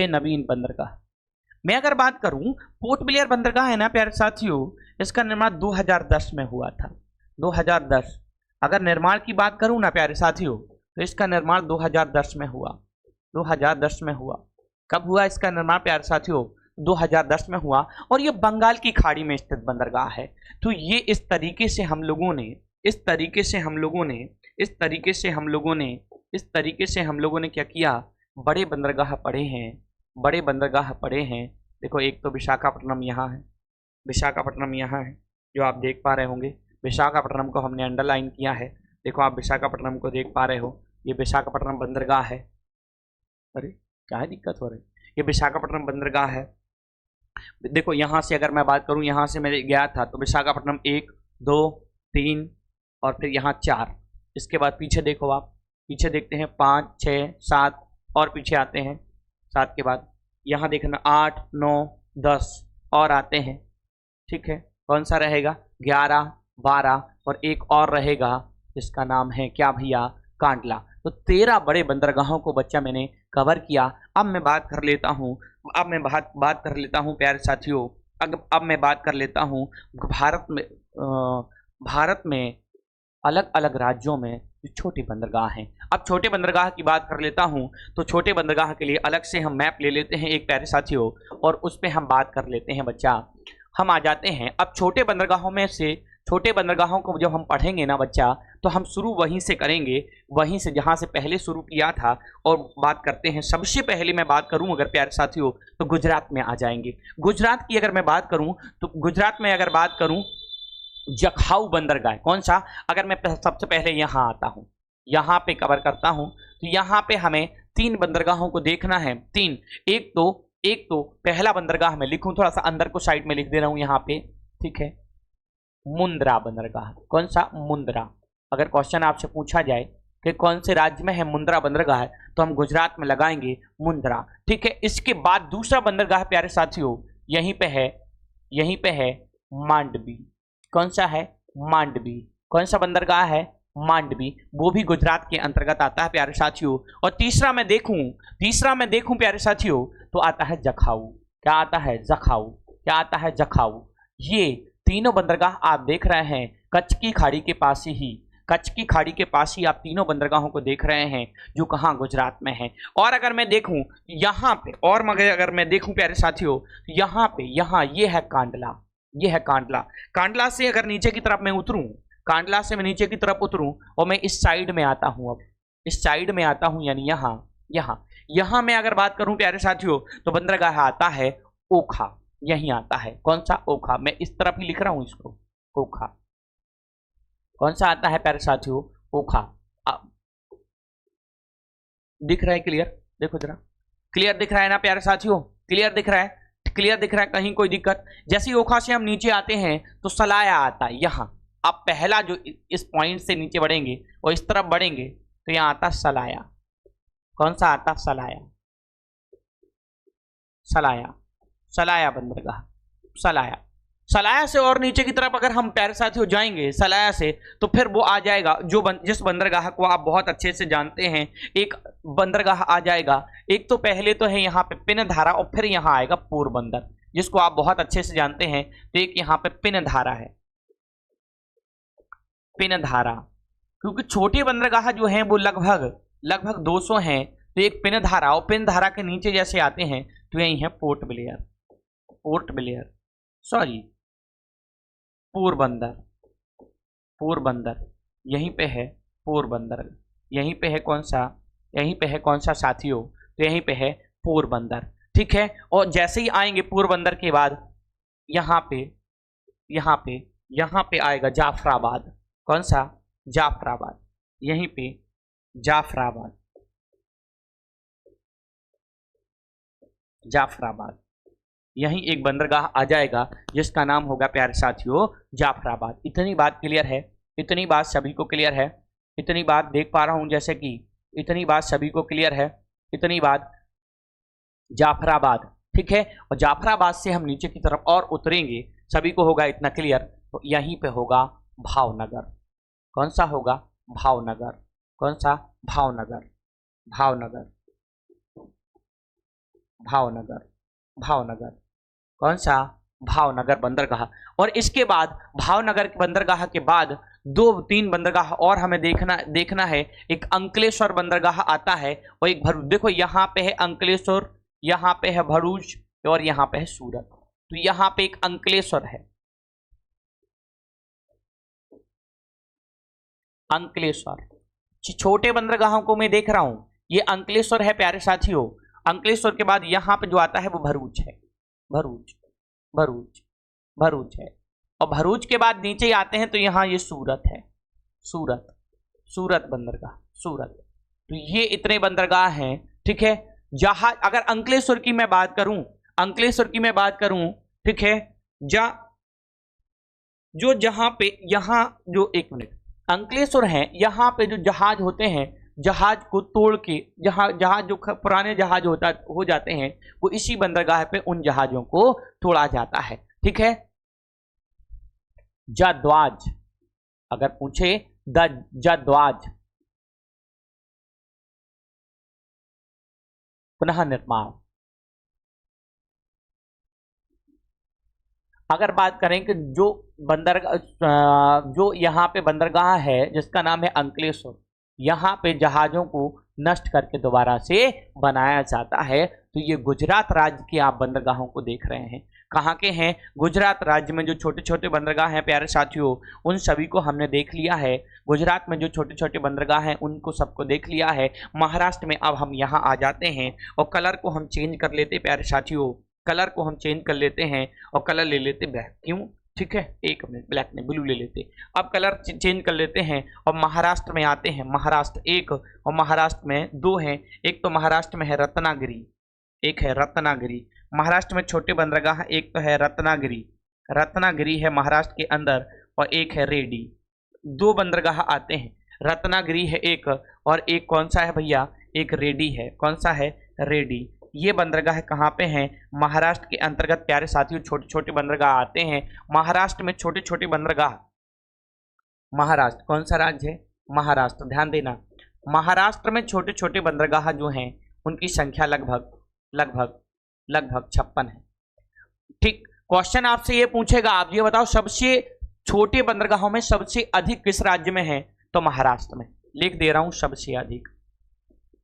नवीन बंदरगाह। मैं अगर बात करूं, पोर्ट ब्लेयर बंदरगाह है ना प्यारे साथियों, इसका निर्माण 2010 में हुआ था। 2010, अगर निर्माण की बात करूं ना प्यारे साथियों, तो इसका निर्माण 2010 में हुआ। 2010 में हुआ। कब हुआ इसका निर्माण प्यारे साथियों? 2010 में हुआ। और ये बंगाल की खाड़ी में स्थित बंदरगाह है। तो ये इस तरीके से हम लोगों ने क्या किया, बड़े बंदरगाह पढ़े हैं। देखो एक तो विशाखापट्टनम यहाँ है, विशाखापट्टनम यहाँ है जो आप देख पा रहे होंगे। विशाखापट्टनम को हमने अंडरलाइन किया है। देखो आप विशाखापट्टनम को देख पा रहे हो, ये विशाखापट्टनम बंदरगाह है। अरे क्या है, दिक्कत हो रही है। ये विशाखापट्टनम बंदरगाह है। देखो यहाँ से अगर मैं बात करूँ, यहाँ से मैं गया था तो विशाखापट्टनम 1 2 3 और फिर यहाँ 4। इसके बाद पीछे देखो, आप पीछे देखते हैं 5 6 7 और पीछे आते हैं। 7 के बाद यहाँ देखना 8 9 10 और आते हैं। ठीक है, कौन सा रहेगा? 11 12 और एक और रहेगा, इसका नाम है क्या भैया? कांडला। तो 13 बड़े बंदरगाहों को बच्चा मैंने कवर किया। अब मैं बात कर लेता हूँ, बात कर लेता हूँ प्यारे साथियों, अब मैं बात कर लेता हूँ भारत में अलग अलग राज्यों में छोटे बंदरगाह हैं। अब छोटे बंदरगाह की बात कर लेता हूँ, तो छोटे बंदरगाह के लिए अलग से हम मैप ले लेते हैं एक प्यारे साथियों, और उस पर हम बात कर लेते हैं बच्चा। हम आ जाते हैं अब छोटे बंदरगाहों में से। छोटे बंदरगाहों को जब हम पढ़ेंगे ना बच्चा, तो हम शुरू वहीं से करेंगे, वहीं से जहाँ से पहले शुरू किया था, और बात करते हैं। सबसे पहले मैं बात करूँ अगर प्यारे साथियों, तो गुजरात में आ जाएंगे। गुजरात की अगर मैं बात करूँ, तो गुजरात में अगर बात करूँ, जखाऊ बंदरगाह। कौन सा? अगर मैं सबसे पहले यहाँ आता हूँ, यहाँ पे कवर करता हूँ, तो यहाँ पे हमें 3 बंदरगाहों को देखना है। 3, एक तो पहला बंदरगाह मैं लिखूं, थोड़ा सा अंदर को साइड में लिख दे रहा हूं यहाँ पे। ठीक है, मुंद्रा बंदरगाह। कौन सा? मुंद्रा। अगर क्वेश्चन आपसे पूछा जाए कि कौन से राज्य में है मुंद्रा बंदरगाह, तो हम गुजरात में लगाएंगे मुंद्रा। ठीक है, इसके बाद दूसरा बंदरगाह प्यारे साथियों यहीं पे है मांडवी। कौन सा है? मांडवी। कौन सा बंदरगाह है? मांडवी। वो भी गुजरात के अंतर्गत आता है प्यारे साथियों। और तीसरा मैं देखूं प्यारे साथियों, तो आता है जखाऊ। क्या आता है? जखाऊ। क्या आता है? जखाऊ। ये तीनों बंदरगाह आप देख रहे हैं कच्छ की खाड़ी के पास ही आप तीनों बंदरगाहों को देख रहे हैं, जो कहाँ? गुजरात में है। और अगर मैं देखूं यहाँ पे, और मगर अगर मैं देखूं प्यारे साथियों, यहाँ ये है कांडला। कांडला से अगर नीचे की तरफ मैं उतरूं, और मैं इस साइड में आता हूं। अब इस साइड में आता हूं, यानी यहाँ मैं अगर बात करूं प्यारे साथियों, तो बंदरगाह आता है ओखा। यहीं आता है। कौन सा? ओखा। मैं इस तरफ ही लिख रहा हूं इसको, ओखा। कौन सा आता है प्यारे साथियों? ओखा। दिख रहा है क्लियर? देखो जरा, क्लियर दिख रहा है ना प्यारे साथियों? क्लियर दिख रहा है? कहीं कोई दिक्कत? जैसे ही ओखा से हम नीचे आते हैं तो सलाया आता है। यहाँ अब पहला जो इस पॉइंट से नीचे बढ़ेंगे और इस तरफ बढ़ेंगे, तो यहाँ आता सलाया। कौन सा आता? सलाया बंदरगाह। सलाया से और नीचे की तरफ अगर हम प्यारे साथियों जाएंगे सलाया से, तो फिर वो आ जाएगा जिस बंदरगाह को आप बहुत अच्छे से जानते हैं। एक बंदरगाह आ जाएगा, एक तो पहले तो है यहाँ पे पिनधारा, और फिर यहाँ आएगा पोरबंदर, जिसको आप बहुत अच्छे से जानते हैं। तो एक यहाँ पे पिनधारा है, पिनधारा। क्योंकि छोटे बंदरगाह जो हैं वो लगभग 200 हैं, तो एक पिनधारा, और पिनधारा के नीचे जैसे आते हैं तो यही है पोर्ट ब्लेयर, सॉरी पोरबंदर। यहीं पे है पोरबंदर। यहीं पे है कौन सा साथियों? तो यहीं पे है पोरबंदर। ठीक है, और जैसे ही आएंगे पोरबंदर के बाद यहाँ पे आएगा जाफराबाद। कौन सा? जाफराबाद। यहीं पे जाफराबाद। यहीं एक बंदरगाह आ जाएगा जिसका नाम होगा प्यारे साथियों जाफराबाद। इतनी बात क्लियर है? इतनी बात सभी को क्लियर है? इतनी बात देख पा रहा हूं, जैसे कि इतनी बात सभी को क्लियर है? इतनी बात जाफराबाद। ठीक है, और जाफराबाद से हम नीचे की तरफ और उतरेंगे, सभी को होगा इतना क्लियर। तो यहीं पे होगा भावनगर। कौन सा होगा? भावनगर। कौन सा? भावनगर। कौन सा? भावनगर बंदरगाह। और इसके बाद भावनगर बंदरगाह के बाद 2-3 बंदरगाह और हमें देखना है। एक अंकलेश्वर बंदरगाह आता है, और एक भरूच। देखो यहाँ पे है अंकलेश्वर, यहाँ पे है भरूच, और यहाँ पे है सूरत। तो यहाँ पे एक अंकलेश्वर है, अंकलेश्वर। छोटे बंदरगाहों को मैं देख रहा हूं, ये अंकलेश्वर है प्यारे साथियों। अंकलेश्वर के बाद यहाँ पे जो आता है वो भरूच है। भरूच, भरूच, भरूच है। और भरूच के बाद नीचे आते हैं तो यहाँ ये सूरत है, सूरत, सूरत बंदरगाह, सूरत। तो ये इतने बंदरगाह हैं, ठीक है। जहाज, अगर अंकलेश्वर की मैं बात करूं, अंकलेश्वर की मैं बात करूं, ठीक है, जो जहां पे, यहाँ जो, एक मिनट, अंकलेश्वर है, यहाँ पे जो जहाज होते हैं, जहाज को तोड़ के, जहाज जो पुराने जहाज हो जाते हैं, वो इसी बंदरगाह पे उन जहाजों को तोड़ा जाता है, ठीक है। जद्वाज, अगर पूछे द जद्वाज, पुनः निर्माण। अगर बात करें कि जो जो यहाँ पे बंदरगाह है जिसका नाम है अंकलेश्वर, यहाँ पे जहाजों को नष्ट करके दोबारा से बनाया जाता है। तो ये गुजरात राज्य के आप बंदरगाहों को देख रहे हैं। कहाँ के हैं? गुजरात राज्य में जो छोटे छोटे बंदरगाह हैं प्यारे साथियों, उन सभी को हमने देख लिया है। गुजरात में जो छोटे छोटे बंदरगाह हैं उनको सबको देख लिया है। महाराष्ट्र में अब हम यहाँ आ जाते हैं और कलर को हम चेंज कर लेते प्यारे साथियों, कलर को हम चेंज कर लेते हैं और कलर ले लेते ब्लैक। क्यों? ठीक है, एक मिनट, ब्लैक नहीं ब्लू ले लेते। अब कलर चेंज कर लेते हैं और महाराष्ट्र में आते हैं। महाराष्ट्र एक और महाराष्ट्र में दो हैं। एक तो महाराष्ट्र में है रत्नागिरी, एक है रत्नागिरी। महाराष्ट्र में छोटे बंदरगाह, एक तो है रत्नागिरी, रत्नागिरी है महाराष्ट्र के अंदर, और एक है रेडी। दो बंदरगाह आते हैं, रत्नागिरी है एक, और एक कौन सा है भैया? एक रेडी है। कौन सा है? रेडी। ये बंदरगाह कहाँ पे हैं? महाराष्ट्र के अंतर्गत प्यारे साथियों छोटे छोटे बंदरगाह आते हैं। महाराष्ट्र में छोटे छोटे बंदरगाह, महाराष्ट्र कौन सा राज्य है? महाराष्ट्र। ध्यान देना, महाराष्ट्र में छोटे छोटे बंदरगाह जो हैं उनकी संख्या लगभग लगभग लगभग 56 है। ठीक, क्वेश्चन आपसे ये पूछेगा, आप ये बताओ सबसे छोटे बंदरगाहों में सबसे अधिक किस राज्य में है? तो महाराष्ट्र में। लिख दे रहा हूं, सबसे अधिक,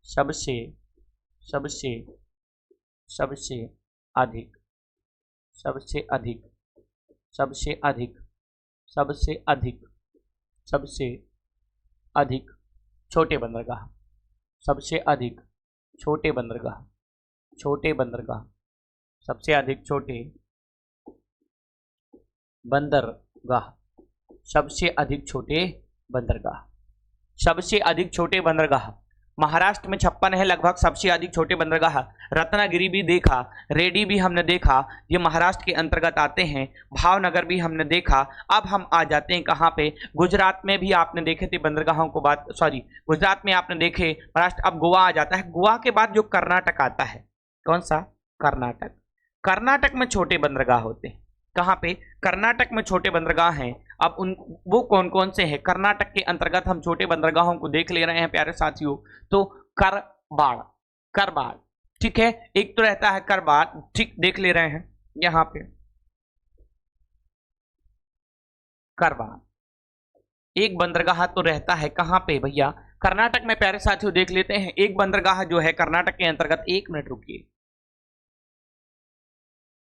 सबसे सबसे सबसे अधिक, सबसे अधिक, सबसे अधिक, सबसे अधिक, सबसे अधिक छोटे बंदरगाह, सबसे अधिक छोटे बंदरगाह, छोटे बंदरगाह, सबसे अधिक छोटे बंदरगाह, सबसे अधिक छोटे बंदरगाह, सबसे अधिक छोटे बंदरगाह। महाराष्ट्र में 56 है लगभग सबसे अधिक छोटे बंदरगाह। रत्नागिरी भी देखा, रेडी भी हमने देखा, ये महाराष्ट्र के अंतर्गत आते हैं। भावनगर भी हमने देखा। अब हम आ जाते हैं कहाँ पे? गुजरात में भी आपने देखे थे बंदरगाहों को, बात सॉरी गुजरात में आपने देखे, महाराष्ट्र। अब गोवा आ जाता है। गोवा के बाद जो कर्नाटक आता है, कौन सा? कर्नाटक। कर्नाटक में छोटे बंदरगाह होते हैं। कहाँ पे? कर्नाटक में छोटे बंदरगाह हैं। अब उन वो कौन कौन से हैं? कर्नाटक के अंतर्गत हम छोटे बंदरगाहों को देख ले रहे हैं प्यारे साथियों। तो करबाड़, करबाड़, ठीक है, एक तो रहता है करबाड़, ठीक, देख ले रहे हैं यहाँ पे करबाड़। एक बंदरगाह तो रहता है कहाँ पे भैया? कर्नाटक में प्यारे साथियों। देख लेते हैं एक बंदरगाह जो है कर्नाटक के अंतर्गत। एक मिनट रुकिए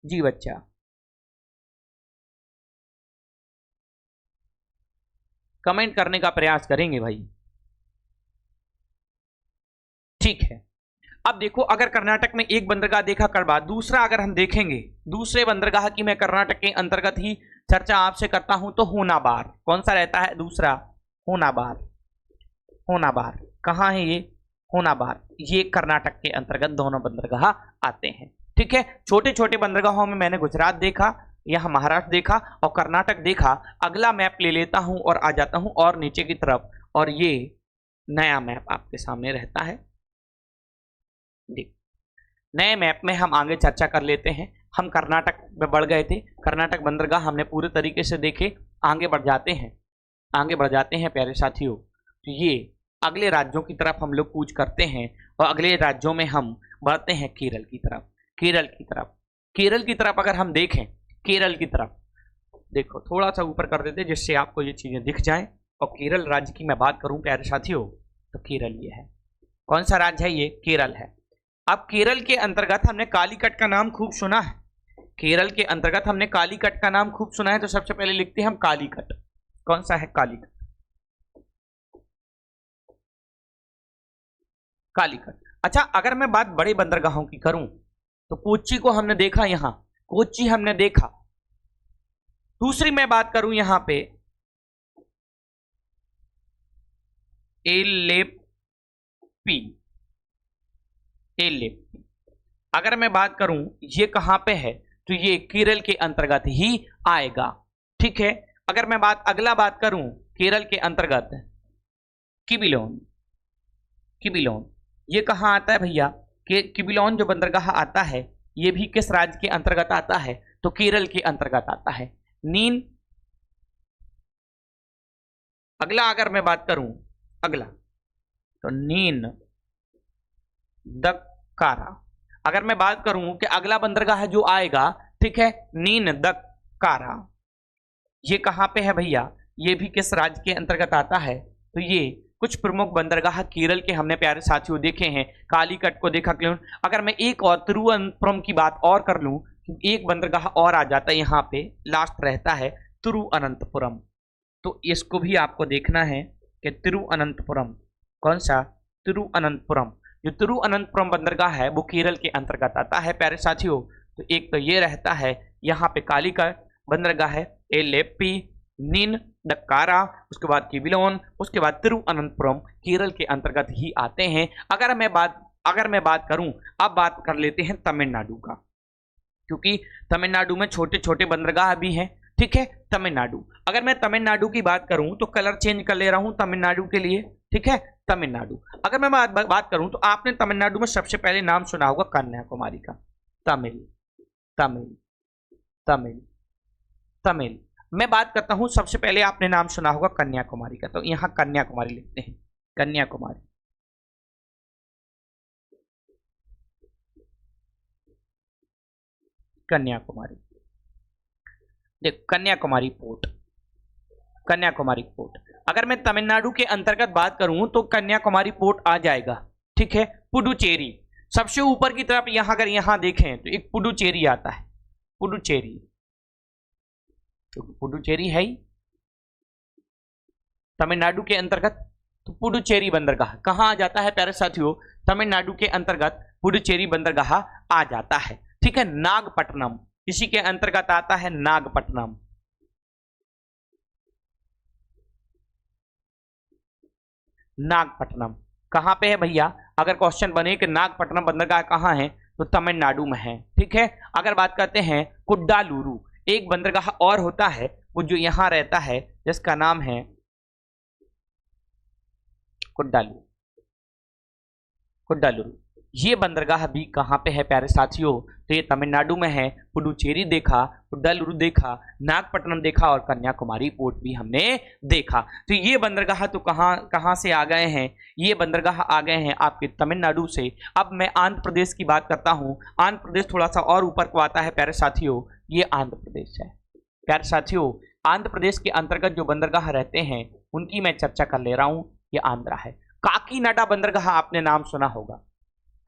जी बच्चा। कमेंट करने का प्रयास करेंगे भाई, ठीक है। अब देखो, अगर कर्नाटक में एक बंदरगाह देखा करबा, दूसरा अगर हम देखेंगे, दूसरे बंदरगाह की मैं कर्नाटक के अंतर्गत ही चर्चा आपसे करता हूं, तो होनाबार। कौन सा रहता है दूसरा? होनाबार। होनाबार कहाँ है ये? होनाबार, ये कर्नाटक के अंतर्गत दोनों बंदरगाह आते हैं, ठीक है। छोटे छोटे बंदरगाहों में मैंने गुजरात देखा, यहाँ महाराष्ट्र देखा और कर्नाटक देखा। अगला मैप ले लेता हूं और आ जाता हूं और नीचे की तरफ, और ये नया मैप आपके सामने रहता है। देख, नए मैप में हम आगे चर्चा कर लेते हैं। हम कर्नाटक में बढ़ गए थे, कर्नाटक बंदरगाह हमने पूरे तरीके से देखे। आगे बढ़ जाते हैं, आगे बढ़ जाते हैं प्यारे साथियों। तो ये अगले राज्यों की तरफ हम लोग कूच करते हैं और अगले राज्यों में हम बढ़ते हैं केरल की तरफ। केरल की तरफ, केरल की तरफ अगर हम देखें, केरल की तरफ देखो, थोड़ा सा ऊपर कर देते जिससे आपको ये चीजें दिख जाएं। और केरल राज्य की मैं बात करूं प्यारे साथियों, तो केरल ये है। कौन सा राज्य है ये? केरल है। अब केरल के अंतर्गत हमने कालीकट का नाम खूब सुना है। केरल के अंतर्गत हमने कालीकट का नाम खूब सुना है, तो सबसे पहले लिखते हैं हम कालीकट। कौन सा है? कालीकट। कालीकट। अच्छा, अगर मैं बात बड़े बंदरगाहों की करूं, तो कोच्चि को हमने देखा यहाँ। कोच्चि हमने देखा। दूसरी मैं बात करूं यहां पे एलेप्पी। एलेप्पी अगर मैं बात करूं ये कहां पे है तो ये केरल के अंतर्गत ही आएगा। ठीक है, अगर मैं अगला बात करूं केरल के अंतर्गत किबिलोन। किबिलोन ये कहां आता है भैया? किबिलोन जो बंदरगाह आता है ये भी किस राज्य के अंतर्गत आता है? तो केरल के अंतर्गत आता है। नीन अगला अगर मैं बात करूं अगला तो नीन दक्कारा। अगर मैं बात करूं कि अगला बंदरगाह जो आएगा, ठीक है, नीन दक्कारा, ये कहां पे है भैया? ये भी किस राज्य के अंतर्गत आता है? तो ये कुछ प्रमुख बंदरगाह केरल के हमने प्यारे साथियों देखे हैं। कालीकट को देखा क्यों। अगर मैं एक और तिरुवनंतपुरम की बात और कर लूं, एक बंदरगाह और आ जाता है यहाँ पे, लास्ट रहता है तिरुवनंतपुरम। तो इसको भी आपको देखना है कि तिरुवनंतपुरम कौन सा? तिरुवनंतपुरम। जो तिरुवनंतपुरम बंदरगाह है वो केरल के अंतर्गत आता है प्यारे साथियों। तो एक तो ये रहता है यहाँ पे कालीकट बंदरगाह है, एलेप्पी, नीन दक्कारा, उसके बाद किबिलोन, उसके बाद तिरुवनंतपुरम केरल के अंतर्गत ही आते हैं। अगर मैं बात करूं, अब बात कर लेते हैं तमिलनाडु का, क्योंकि तमिलनाडु में छोटे छोटे बंदरगाह भी हैं। ठीक है, तमिलनाडु, अगर मैं तमिलनाडु की बात करूं तो कलर चेंज कर ले रहा हूं तमिलनाडु के लिए। ठीक है, तमिलनाडु अगर मैं बात करूं तो आपने तमिलनाडु में सबसे पहले नाम सुना होगा कन्याकुमारी का। तमिल तमिल तमिल तमिल मैं बात करता हूं, सबसे पहले आपने नाम सुना होगा कन्याकुमारी का। तो यहां कन्याकुमारी लिखते हैं, कन्याकुमारी। कन्याकुमारी देख, कन्याकुमारी पोर्ट, कन्याकुमारी पोर्ट। अगर मैं तमिलनाडु के अंतर्गत बात करूं तो कन्याकुमारी पोर्ट आ जाएगा। ठीक है, पुडुचेरी सबसे ऊपर की तरफ, यहां अगर यहां देखें तो एक पुडुचेरी आता है, पुडुचेरी, तो पुडुचेरी है ही तमिलनाडु के अंतर्गत। तो पुडुचेरी बंदरगाह कहां आ जाता है प्यारे साथियों? तमिलनाडु के अंतर्गत पुडुचेरी बंदरगाह आ जाता है। ठीक है, नागपट्टनम इसी के अंतर्गत आता है, नागपट्टनम। नागपट्टनम कहां पे है भैया? अगर क्वेश्चन बने कि नागपट्टनम बंदरगाह कहां है तो तमिलनाडु में है। ठीक है, अगर बात करते हैं कुड्डालूरू, एक बंदरगाह और होता है वो जो यहां रहता है जिसका नाम है कुड्डालूरू। कुड्डालूरू ये बंदरगाह भी कहां पे है प्यारे साथियों? तो ये तमिलनाडु में है। पुडुचेरी देखा, कुड्डालूरू देखा, नागपट्टनम देखा और कन्याकुमारी पोर्ट भी हमने देखा। तो ये बंदरगाह तो कहां से आ गए हैं? ये बंदरगाह आ गए हैं आपके तमिलनाडु से। अब मैं आंध्र प्रदेश की बात करता हूं। आंध्र प्रदेश थोड़ा सा और ऊपर को आता है प्यारे साथियों, ये आंध्र प्रदेश है। प्यारे साथियों, आंध्र प्रदेश के अंतर्गत जो बंदरगाह रहते हैं उनकी मैं चर्चा कर ले रहा हूं। ये आंध्रा है। काकीनाडा बंदरगाह आपने नाम सुना होगा,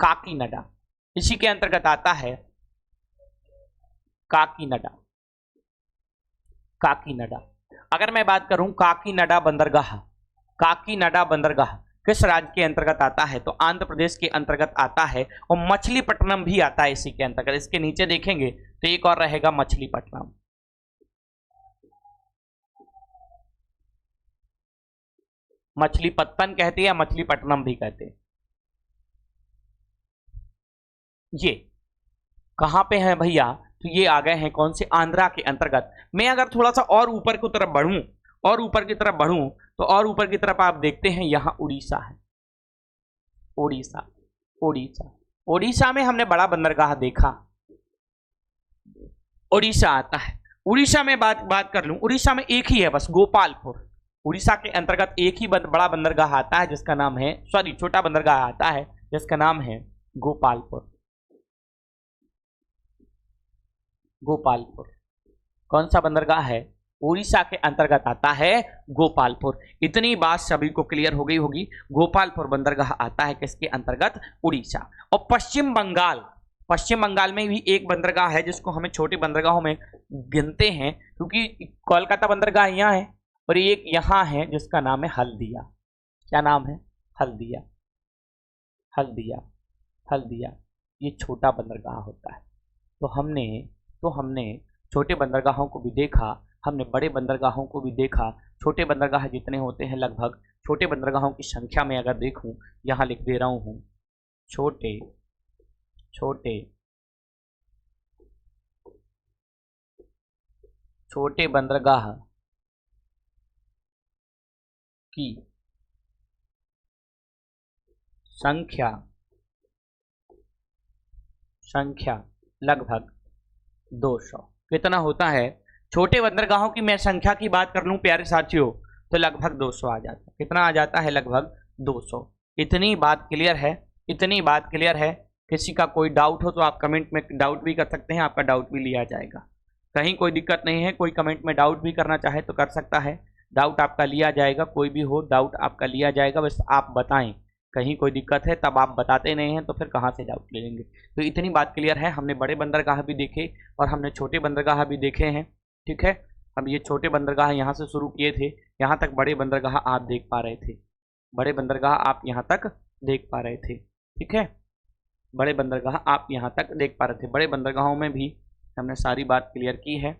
काकीनाडा इसी के अंतर्गत आता है। काकीनाडा, काकीनाडा अगर मैं बात करूं काकीनाडा बंदरगाह, काकीनाडा बंदरगाह किस राज्य के अंतर्गत आता है? तो आंध्र प्रदेश के अंतर्गत आता है। और मछलीपट्टनम भी आता है इसी के अंतर्गत। इसके नीचे देखेंगे तो एक और रहेगा मछलीपट्टनम। मछलीपट्टनम कहते हैं या मछलीपट्टनम भी कहते हैं। ये कहां पे है भैया? तो ये आ गए हैं कौन से? आंध्रा के अंतर्गत। मैं अगर थोड़ा सा और ऊपर की तरफ बढ़ूं, और ऊपर की तरफ बढ़ूं तो और ऊपर की तरफ आप देखते हैं यहां उड़ीसा है। उड़ीसा, उड़ीसा, उड़ीसा में हमने बड़ा बंदरगाह देखा, उड़ीसा आता है। उड़ीसा में बात कर लूं, उड़ीसा में एक ही है बस, गोपालपुर। उड़ीसा के अंतर्गत एक ही बड़ा बंदरगाह आता है जिसका नाम है, सॉरी छोटा बंदरगाह आता है जिसका नाम है गोपालपुर। गोपालपुर कौन सा बंदरगाह है? उड़ीसा के अंतर्गत आता है गोपालपुर। इतनी बात सभी को क्लियर हो गई होगी। गोपालपुर बंदरगाह आता है किसके अंतर्गत? उड़ीसा। और पश्चिम बंगाल, पश्चिम बंगाल में भी एक बंदरगाह है जिसको हमें छोटे बंदरगाहों में गिनते हैं, क्योंकि कोलकाता बंदरगाह यहाँ है और एक यहाँ है जिसका नाम है हल्दिया। क्या नाम है? हल्दिया, हल्दिया, हल्दिया। ये छोटा बंदरगाह होता है। तो हमने छोटे बंदरगाहों को भी देखा, हमने बड़े बंदरगाहों को भी देखा। छोटे बंदरगाह जितने होते हैं लगभग, छोटे बंदरगाहों की संख्या में अगर देखूं, यहाँ लिख दे रहा हूँ, छोटे छोटे छोटे बंदरगाह की संख्या लगभग 200। कितना होता है? छोटे बंदरगाहों की मैं संख्या की बात कर लूं प्यारे साथियों, तो लगभग 200 आ जाता है। कितना आ जाता है? लगभग 200। इतनी बात क्लियर है? इतनी बात क्लियर है? किसी का कोई डाउट हो तो आप कमेंट में डाउट भी कर सकते हैं, आपका डाउट भी लिया जाएगा। कहीं कोई दिक्कत नहीं है, कोई कमेंट में डाउट भी करना चाहे तो कर सकता है, डाउट आपका लिया जाएगा। कोई भी हो डाउट आपका लिया जाएगा, बस आप बताएं। कहीं कोई दिक्कत है तब आप बताते नहीं हैं तो फिर कहाँ से डाउट ले लेंगे। तो इतनी बात क्लियर है। हमने बड़े बंदरगाह भी देखे और हमने छोटे बंदरगाह भी देखे हैं, ठीक है। हम ये छोटे बंदरगाह यहाँ से शुरू किए थे, यहाँ तक बड़े बंदरगाह आप देख पा रहे थे, बड़े बंदरगाह आप यहाँ तक देख पा रहे थे, ठीक है। बड़े बंदरगाह आप यहाँ तक देख पा रहे थे। बड़े बंदरगाहों में भी हमने सारी बात क्लियर की है,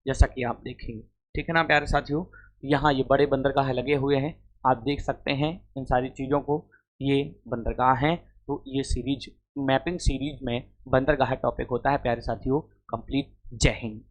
जैसा कि आप देखेंगे, ठीक है ना प्यारे साथियों। यहाँ ये बड़े बंदरगाह लगे हुए हैं, आप देख सकते हैं इन सारी चीज़ों को, ये बंदरगाह हैं। तो ये सीरीज, मैपिंग सीरीज में बंदरगाह टॉपिक होता है प्यारे साथियों कंप्लीट। जय हिंद।